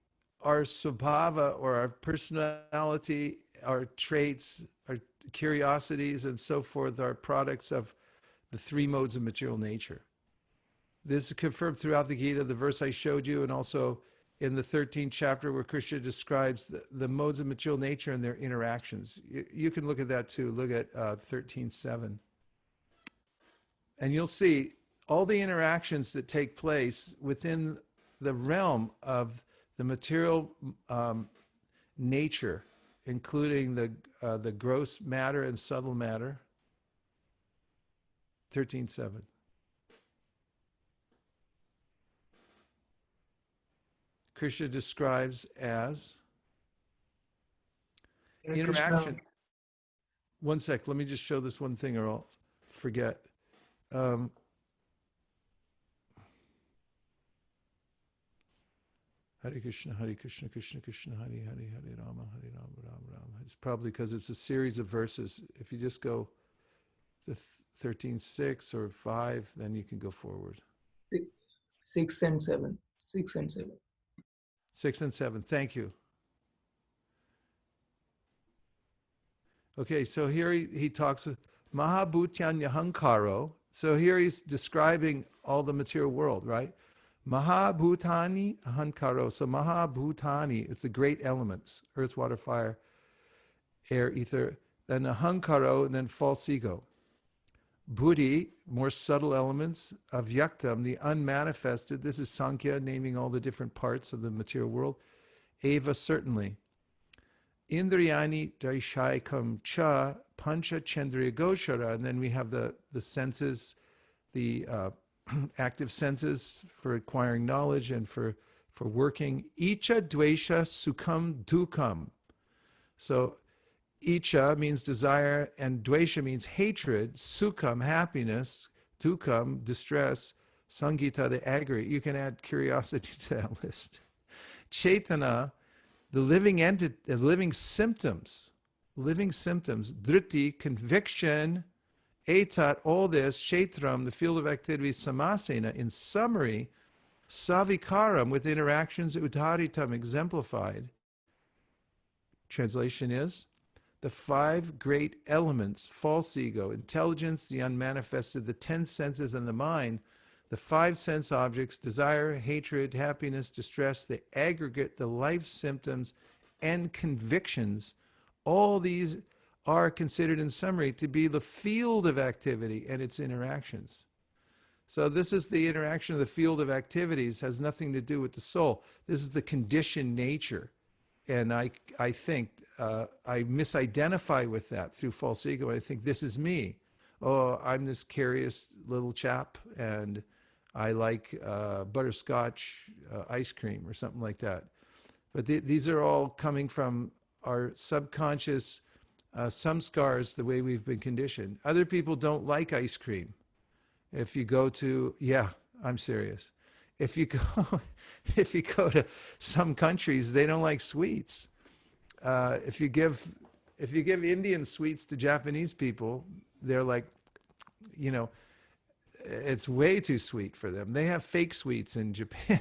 our swabhava, or our personality, our traits, our curiosities, and so forth, are products of the three modes of material nature. This is confirmed throughout the Gita, the verse I showed you, and also in the 13th chapter where Krishna describes the modes of material nature and their interactions. You can look at that too. Look at 13.7. And you'll see all the interactions that take place within the realm of the material nature, including the gross matter and subtle matter. 13.7. Krishna describes as interaction. Krishna. One sec, let me just show this one thing or I'll forget. Hare Krishna, Krishna, Krishna, Hare Hare, Hare Rama, Rama, Rama. It's probably because it's a series of verses. If you just go to 13.6 or 5, then you can go forward. 6 and 7. 6 and 7. 6 and 7. Thank you. Okay, so here he talks Mahabhutyan Yahankaro. So here he's describing all the material world, right? Mahabhutani ahankaro. So Mahabhutani, it's the great elements, earth, water, fire, air, ether, then ahankaro, and then false ego. Buddhi, more subtle elements, avyaktam, the unmanifested. This is Sankhya, naming all the different parts of the material world. Eva, certainly. Indriyani daishaikam cha pancha chandriya gochara. And then we have the senses, the active senses for acquiring knowledge and for working. Icha dvesha sukham dukam. So Icha means desire, and dvesha means hatred, sukham, happiness, dukam, distress, sangita, the aggregate. You can add curiosity to that list. Chaitana, the living entity, the living symptoms, driti, conviction, etat, all this, kshetram, the field of activity, samasena, in summary, savikaram, with interactions, udharitam, exemplified. Translation is, the 5 great elements, false ego, intelligence, the unmanifested, the 10 senses and the mind, the 5 sense objects, desire, hatred, happiness, distress, the aggregate, the life symptoms, and convictions, all these are considered in summary to be the field of activity and its interactions. So this is the interaction of the field of activities, has nothing to do with the soul. This is the conditioned nature. And I think I misidentify with that through false ego. I think this is me. Oh, I'm this curious little chap, and I like butterscotch ice cream or something like that. But these are all coming from our subconscious samskars, the way we've been conditioned. Other people don't like ice cream. If you go to, yeah, I'm serious. If you go to some countries, they don't like sweets. If you give Indian sweets to Japanese people, they're like, it's way too sweet for them. They have fake sweets in Japan.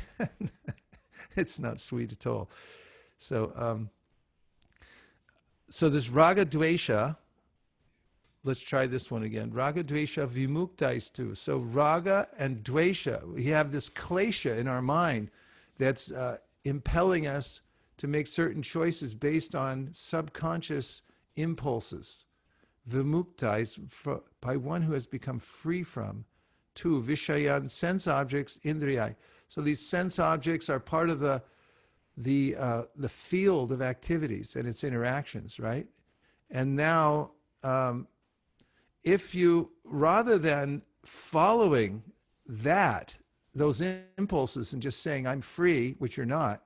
It's not sweet at all. So, so this raga dvesha. Let's try this one again. Raga dvesha vimuktais. So raga and dvesha, we have this klesha in our mind that's impelling us to make certain choices based on subconscious impulses. Vimuktais, by one who has become free from. 2, vishayan, sense objects, indriyai. So these sense objects are part of the field of activities and its interactions, right? And now, if you, rather than following those impulses and just saying I'm free, which you're not,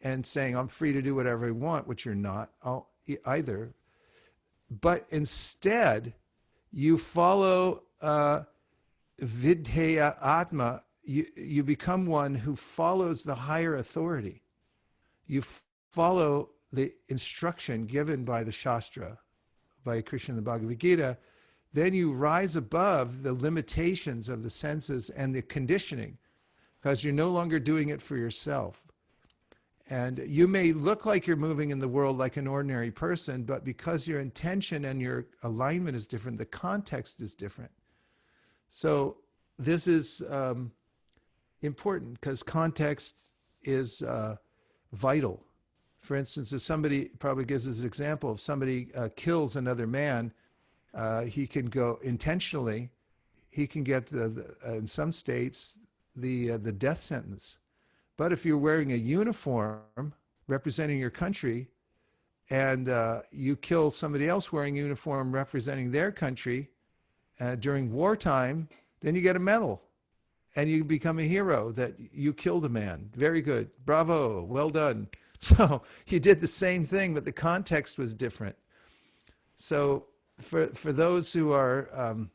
and saying I'm free to do whatever I want, which you're not either, but instead you follow vidheya atma, you become one who follows the higher authority. You follow the instruction given by the Shastra, by Krishna in the Bhagavad Gita. Then you rise above the limitations of the senses and the conditioning, because you're no longer doing it for yourself. And you may look like you're moving in the world like an ordinary person, but because your intention and your alignment is different, the context is different. So this is important, because context is vital. For instance, if somebody, probably gives this example, if somebody kills another man, he can go intentionally, he can get in some states the death sentence. But if you're wearing a uniform representing your country, and you kill somebody else wearing a uniform representing their country during wartime, then you get a medal and you become a hero that you killed a man. Very good. Bravo. Well done. So you did the same thing, but the context was different. So for those who are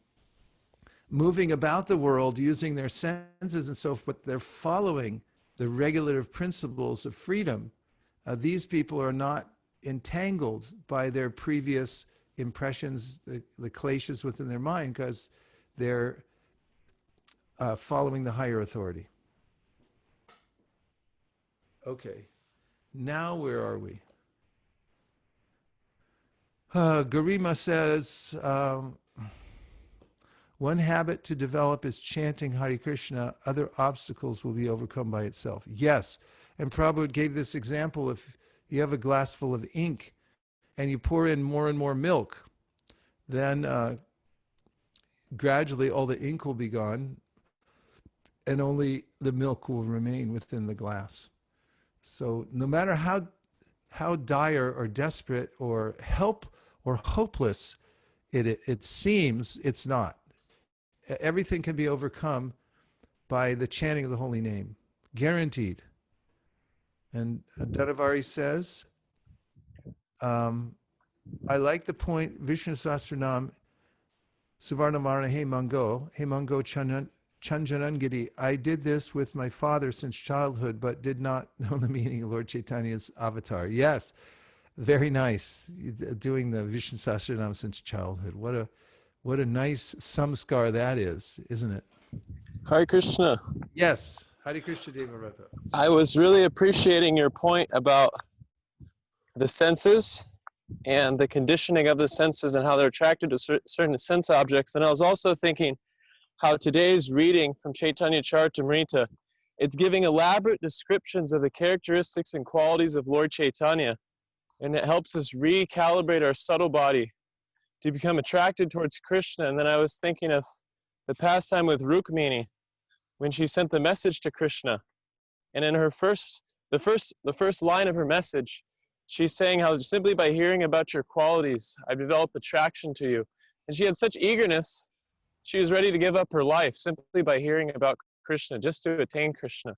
moving about the world using their senses and so forth, they're following the regulative principles of freedom. These people are not entangled by their previous impressions, the kleshas within their mind, because they're following the higher authority. Okay, now where are we? Garima says, One habit to develop is chanting Hare Krishna. Other obstacles will be overcome by itself. Yes, and Prabhupada gave this example. If you have a glass full of ink and you pour in more and more milk, then gradually all the ink will be gone and only the milk will remain within the glass. So no matter how dire or desperate or hopeless it seems, it's not. Everything can be overcome by the chanting of the holy name. Guaranteed. And Dadavari says, I like the point, Vishnu Sahasranam, Suvarnamarana He Mango Chanjanangiri. I did this with my father since childhood, but did not know the meaning of Lord Chaitanya's avatar. Yes, very nice. Doing the Vishnu Sahasranam since childhood. What a nice samskar that is, isn't it? Hare Krishna. Yes. Hare Krishna Devarata. I was really appreciating your point about the senses and the conditioning of the senses and how they're attracted to certain sense objects. And I was also thinking how today's reading from Caitanya Charitamrta, it's giving elaborate descriptions of the characteristics and qualities of Lord Chaitanya. And it helps us recalibrate our subtle body to become attracted towards Krishna. And then I was thinking of the pastime with Rukmini when she sent the message to Krishna. And in the first line of her message, she's saying how simply by hearing about your qualities, I've developed attraction to you. And she had such eagerness, she was ready to give up her life simply by hearing about Krishna, just to attain Krishna.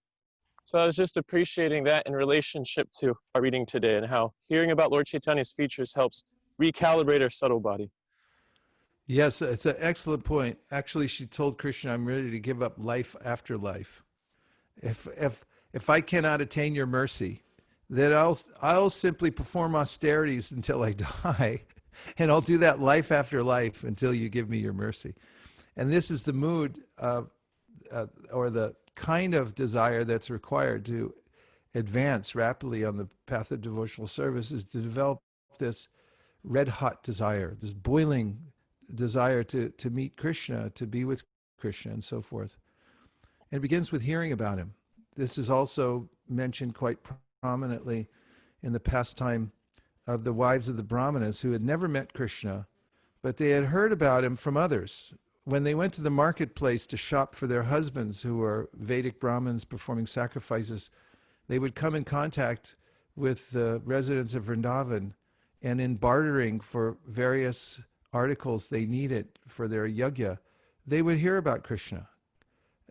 So I was just appreciating that in relationship to our reading today and how hearing about Lord Chaitanya's features helps recalibrate our subtle body. Yes, it's an excellent point. Actually, she told Krishna, I'm ready to give up life after life. If I cannot attain your mercy, then I'll simply perform austerities until I die, and I'll do that life after life until you give me your mercy. And this is the mood or the kind of desire that's required to advance rapidly on the path of devotional service, is to develop this red hot desire, this boiling desire to meet Krishna, to be with Krishna, and so forth. And it begins with hearing about him. This is also mentioned quite prominently in the pastime of the wives of the Brahmanas who had never met Krishna, but they had heard about him from others. When they went to the marketplace to shop for their husbands, who were Vedic Brahmins performing sacrifices, they would come in contact with the residents of Vrindavan, and in bartering for various articles they needed for their yajna, they would hear about Krishna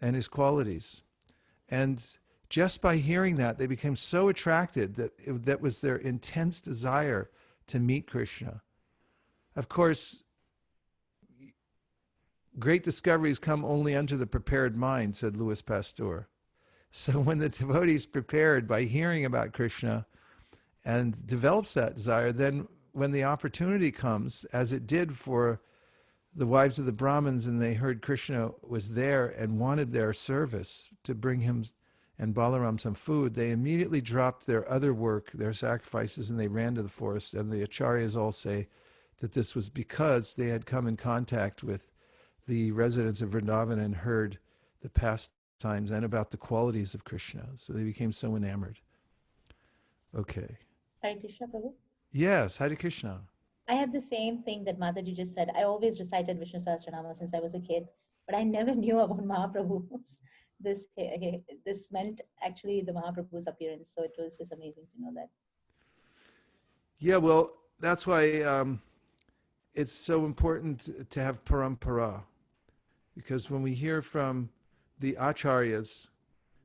and his qualities. And just by hearing that, they became so attracted that was their intense desire to meet Krishna. Of course, great discoveries come only unto the prepared mind, said Louis Pasteur. So when the devotee is prepared by hearing about Krishna and develops that desire, then when the opportunity comes, as it did for the wives of the Brahmins, and they heard Krishna was there and wanted their service to bring him and Balaram some food, they immediately dropped their other work, their sacrifices, and they ran to the forest. And the acharyas all say that this was because they had come in contact with the residents of Vrindavan and heard the pastimes and about the qualities of Krishna. So they became so enamored. Okay. Hare Krishna, Prabhu. Yes, Hare Krishna. I had the same thing that Mataji just said. I always recited Vishnu Sahasranama since I was a kid, but I never knew about Mahaprabhu's. This meant actually the Mahaprabhu's appearance. So it was just amazing to know that. Yeah, well, that's why it's so important to have parampara. Because when we hear from the acharyas,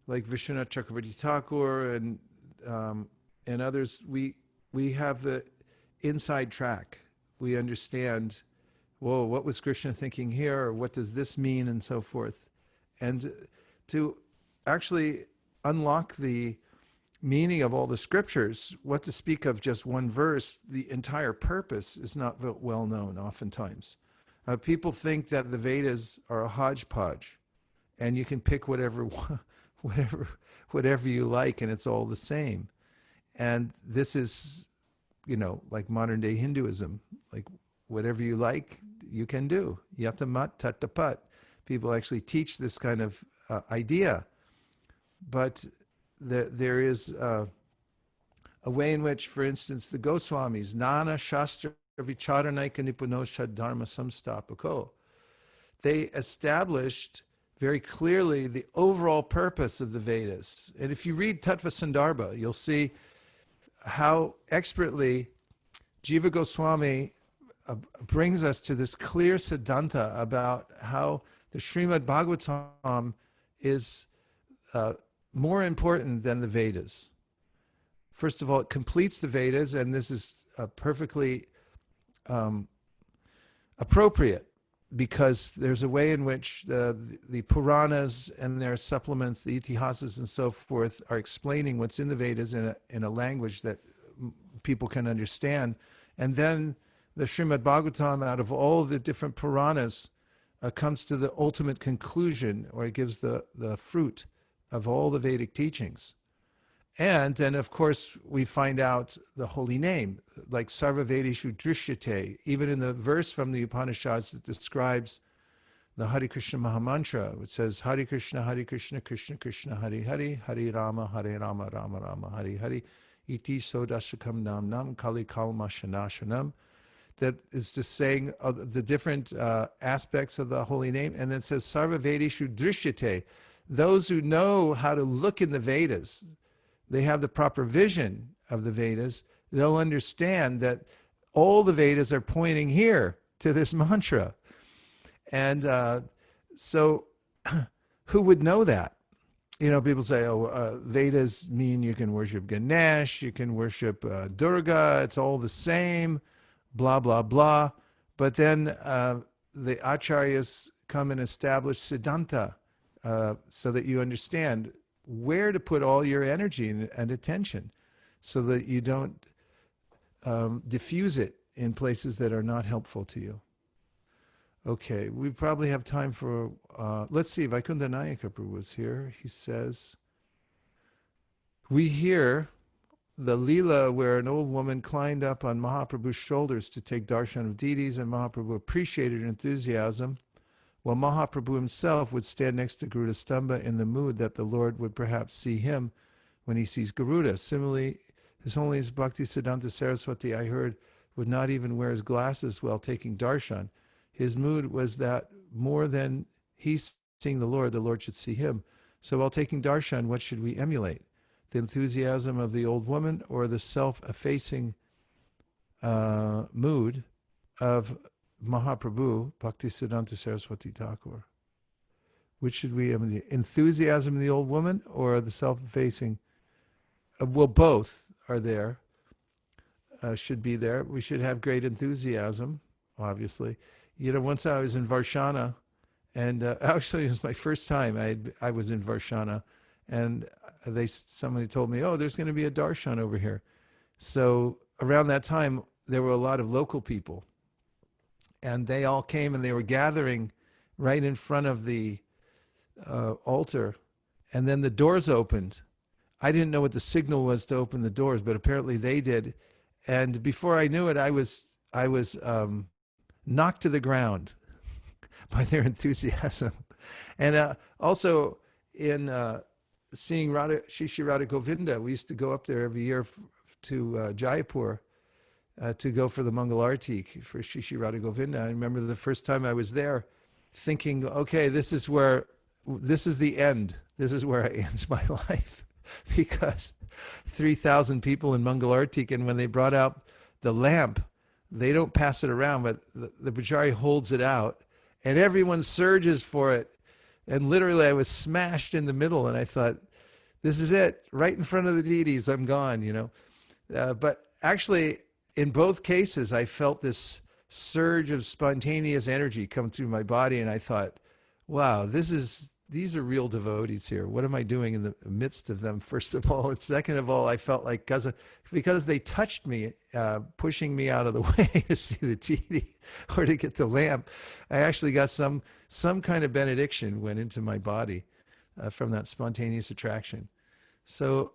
like Vishwanath Chakravarti Thakur and others, we have the inside track. We understand, whoa, what was Krishna thinking here? Or what does this mean? And so forth. And to actually unlock the meaning of all the scriptures, what to speak of just one verse, the entire purpose is not well known oftentimes. People think that the Vedas are a hodgepodge, and you can pick whatever you like, and it's all the same. And this is, like modern day Hinduism. Like whatever you like, you can do. Yatamat tatapat. People actually teach this kind of idea. But there is a way in which, for instance, the Goswamis, Nana Shastra Vicharanaika Nipunosha Dharma Samstapako, they established very clearly the overall purpose of the Vedas. And if you read Tattva Sandarbha, you'll see how expertly Jiva Goswami brings us to this clear siddhanta about how the Srimad Bhagavatam is more important than the Vedas. First of all, it completes the Vedas, and this is perfectly appropriate, because there's a way in which the Puranas and their supplements, the Itihasas and so forth, are explaining what's in the Vedas in a language that people can understand. And then the Srimad Bhagavatam, out of all the different Puranas, comes to the ultimate conclusion, or it gives the fruit of all the Vedic teachings. And then, of course, we find out the holy name, like Sarva Vedeshu Drishyate, even in the verse from the Upanishads that describes the Hare Krishna Mahamantra, which says, Hare Krishna, Krishna Krishna, Hare Hare, Hare Rama, Rama Rama, Hare Hare, Iti Sodashakam Nam Nam, Kali Kalma Shanashanam. That is just saying the different aspects of the holy name. And then it says, Sarva Vedeshu Drishyate, those who know how to look in the Vedas, they have the proper vision of the Vedas, they'll understand that all the Vedas are pointing here to this mantra. And so who would know that? You know, people say, Vedas mean you can worship Ganesh, you can worship Durga, it's all the same, blah, blah, blah. But then the acharyas come and establish siddhanta so that you understand where to put all your energy and attention, so that you don't diffuse it in places that are not helpful to you. Okay, we probably have time for, let's see, Vaikunta Nayaka Prabhu was here. He says, we hear the Leela where an old woman climbed up on Mahaprabhu's shoulders to take darshan of deities, and Mahaprabhu appreciated her enthusiasm, while Mahaprabhu himself would stand next to Garuda Stamba in the mood that the Lord would perhaps see him when he sees Garuda. Similarly, His Holiness Bhakti Siddhanta Saraswati, I heard, would not even wear his glasses while taking darshan. His mood was that more than he seeing the Lord should see him. So while taking darshan, what should we emulate? The enthusiasm of the old woman, or the self-effacing mood of Mahaprabhu, Bhaktisiddhanta Saraswati Thakur? Which should we emulate? Enthusiasm of the old woman, or the self-effacing? Well, both are there, should be there. We should have great enthusiasm, obviously. You know, once I was in Varshana, and actually it was my first time I was in Varshana, and somebody told me, oh, there's going to be a darshan over here. So around that time, there were a lot of local people, and they all came and they were gathering right in front of the altar, and then the doors opened. I didn't know what the signal was to open the doors, but apparently they did. And before I knew it, I was knocked to the ground by their enthusiasm. And also in seeing Shri Radha Govinda, we used to go up there every year to Jaipur to go for the Mangal Arti for Shri Radha Govinda. I remember the first time I was there thinking, okay, this is the end. This is where I end my life. Because 3,000 people in Mangal Arti, and when they brought out the lamp, they don't pass it around, but the Bajari holds it out, and everyone surges for it. And literally, I was smashed in the middle, and I thought, this is it, right in front of the deities, I'm gone, you know. But actually, in both cases, I felt this surge of spontaneous energy come through my body, and I thought, wow, these are real devotees here. What am I doing in the midst of them, first of all? And second of all, I felt like because they touched me, pushing me out of the way to see the deity or to get the lamp, I actually got some kind of benediction went into my body from that spontaneous attraction. So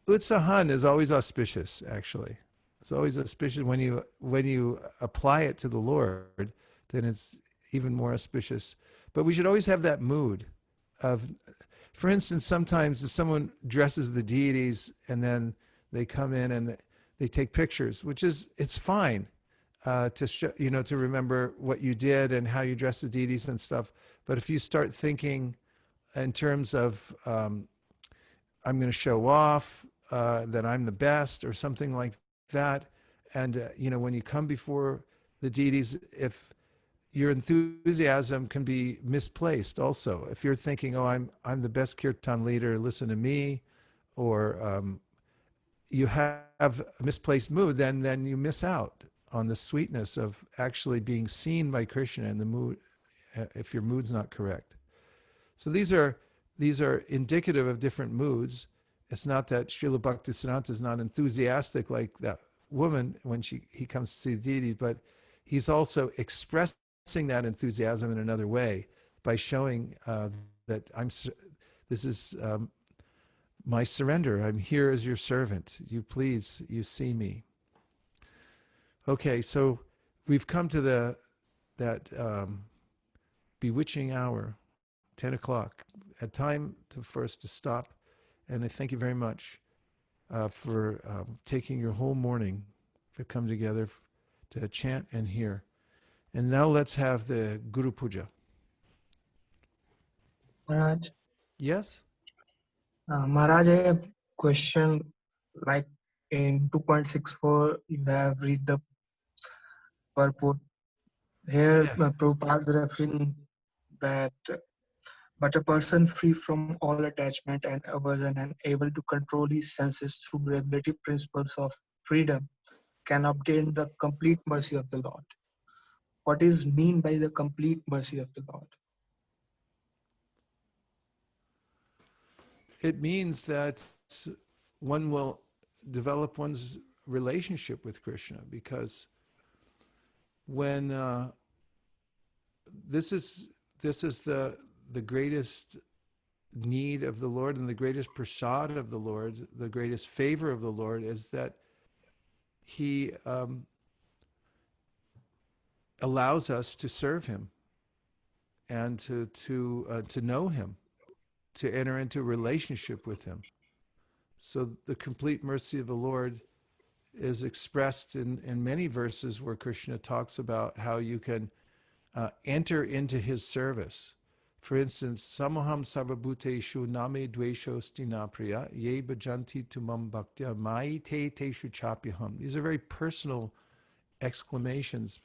Utsahan is always auspicious, actually. It's always auspicious when you apply it to the Lord. then it's even more auspicious. But we should always have that mood of, for instance, sometimes if someone dresses the deities and then they come in and they take pictures, which is, it's fine to show, to remember what you did and how you dress the deities and stuff. But if you start thinking in terms of, I'm going to show off that I'm the best or something like that, and when you come before the deities, if your enthusiasm can be misplaced also. If you're thinking, oh, I'm the best kirtan leader, listen to me, or you have a misplaced mood, then you miss out on the sweetness of actually being seen by Krishna in the mood, if your mood's not correct. So these are indicative of different moods. It's not that Srila Bhaktisiddhanta is not enthusiastic like that woman when he comes to see the deity, but he's also expressing that enthusiasm in another way by showing that this is my surrender. I'm here as your servant. You please, you see me. Okay, so we've come to that bewitching hour, 10 o'clock. A time for us to stop. And I thank you very much for taking your whole morning to come together to chant and hear. And now let's have the Guru Puja. Maharaj, Yes? Maharaj, I have question. Like in 2.64, you have read the purport. Here, Prabhupada is referring that, but a person free from all attachment and aversion and able to control his senses through regulative principles of freedom can obtain the complete mercy of the Lord. What is mean by the complete mercy of the Lord? It means that one will develop one's relationship with Krishna, because when this is the greatest need of the Lord and the greatest prasad of the Lord, the greatest favor of the Lord, is that he allows us to serve him and to know him, to enter into a relationship with him. So the complete mercy of the Lord is expressed in many verses where Krishna talks about how you can enter into his service. For instance, samaham sarvabhuteshu name dvesho stinapriya ye bhajanti tumam bhaktya mai te teshu chapyaham. These are very personal exclamations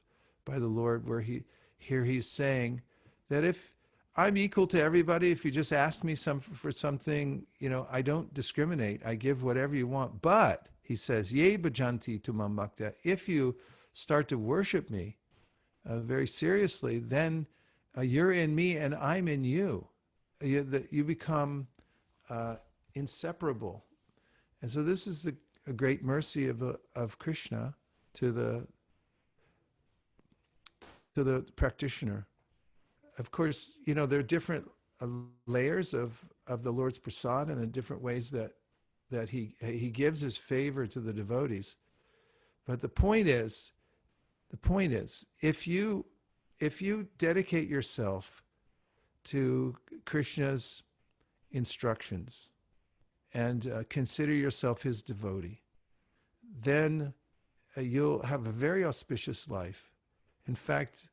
by the Lord, where he's saying that if I'm equal to everybody, if you just ask me for something, I don't discriminate. I give whatever you want. But he says, ye bhajanti tumam bhaktya. If you start to worship me very seriously, then you're in me and I'm in you. You become inseparable. And so this is a great mercy of Krishna to the practitioner. Of course, there are different layers of the Lord's prasad and the different ways that he gives his favor to the devotees. But the point is, if you dedicate yourself to Krishna's instructions and consider yourself his devotee, then you'll have a very auspicious life. In fact,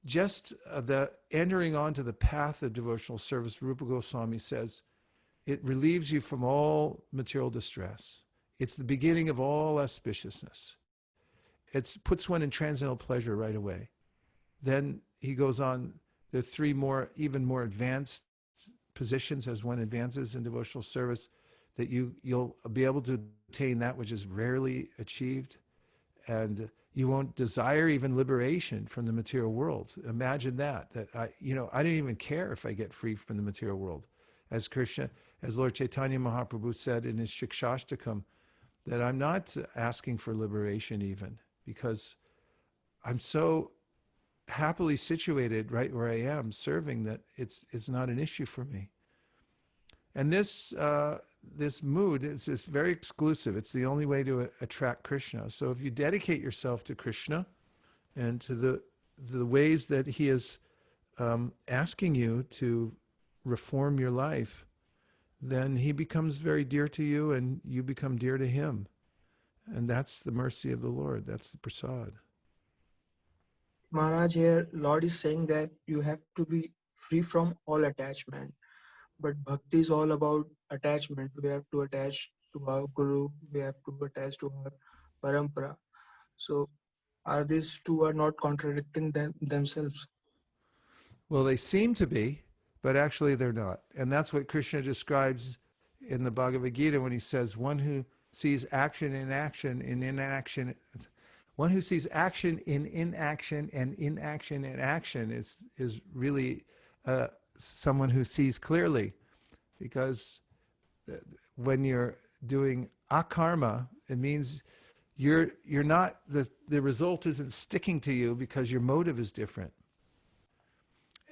just the entering onto the path of devotional service, Rupa Goswami says, it relieves you from all material distress. It's the beginning of all auspiciousness. It puts one in transcendental pleasure right away. Then he goes on, there are three even more advanced positions as one advances in devotional service, that you'll be able to attain that which is rarely achieved, and you won't desire even liberation from the material world. Imagine that I don't even care if I get free from the material world. As Lord Caitanya Mahaprabhu said in his Shikshashtakam, that I'm not asking for liberation even, because I'm so happily situated right where I am serving that it's not an issue for me. And this mood is very exclusive. It's the only way to attract Krishna. So if you dedicate yourself to Krishna and to the ways that he is asking you to reform your life, then he becomes very dear to you and you become dear to him. And that's the mercy of the Lord. That's the prasad. Maharaj, here Lord is saying that you have to be free from all attachment. But bhakti is all about attachment. We have to attach to our guru. We have to attach to our parampara. So are these two are not contradicting themselves? Well, they seem to be, but actually they're not. And that's what Krishna describes in the Bhagavad Gita when he says, one who sees action in action in inaction, one who sees action in inaction and inaction in action is really someone who sees clearly. Because when you're doing akarma, it means you're not, the result isn't sticking to you because your motive is different.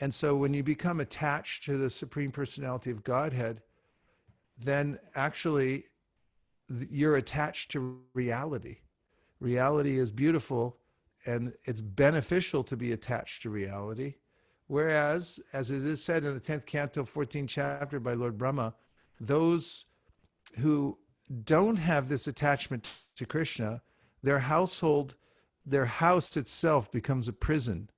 And so when you become attached to the Supreme Personality of Godhead, then actually you're attached to reality. Reality is beautiful and it's beneficial to be attached to reality. Whereas, as it is said in the 10th canto, 14th chapter by Lord Brahma, those who don't have this attachment to Krishna, their house itself becomes a prison.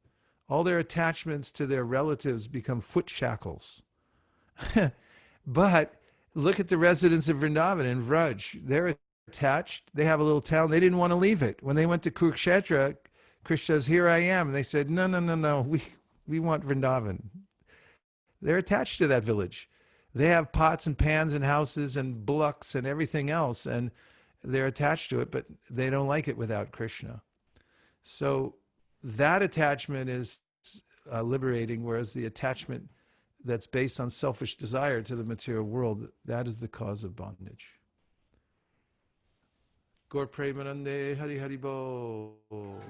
All their attachments to their relatives become foot shackles. But look at the residents of Vrindavan and Vraj. They're attached. They have a little town. They didn't want to leave it. When they went to Kurukshetra, Krishna says, "Here I am." And they said, No. We want Vrindavan. They're attached to that village. They have pots and pans and houses and bullocks and everything else, and they're attached to it, but they don't like it without Krishna. So that attachment is liberating, whereas the attachment that's based on selfish desire to the material world, that is the cause of bondage. Gaur Premanande Hari Hari Bo.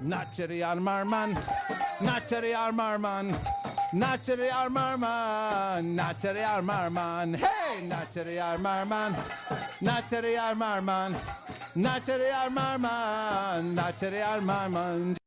Nachari Armarman, Nachari Armarman, Nachari Armarman, Nachari Armarman, hey, Nachari Armarman, Nachari Armarman, Nachari Armarman, Nachari Armarman.